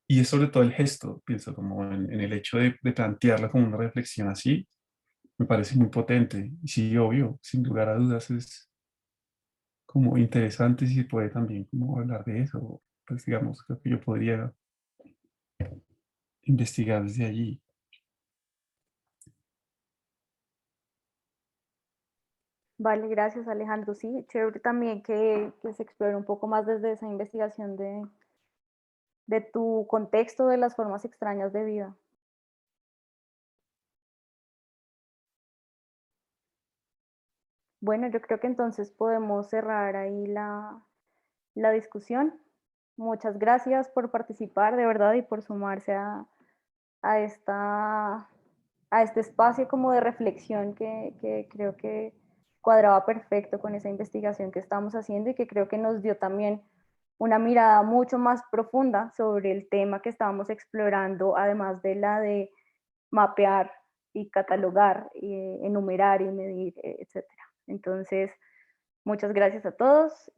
Y es sobre todo el gesto, pienso, como en el hecho de plantearla como una reflexión así, me parece muy potente. Y sí, obvio, sin lugar a dudas es como interesante si se puede también como hablar de eso. Pues digamos, creo que yo podría investigar desde allí. Vale, gracias Alejandro. Sí, chévere también que se explore un poco más desde esa investigación de tu contexto de las formas extrañas de vida. Bueno, yo creo que entonces podemos cerrar ahí la discusión. Muchas gracias por participar de verdad y por sumarse a, esta, a este espacio como de reflexión que creo que cuadraba perfecto con esa investigación que estamos haciendo y que creo que nos dio también una mirada mucho más profunda sobre el tema que estábamos explorando, además de la de mapear y catalogar, enumerar y medir, etc. Entonces, muchas gracias a todos.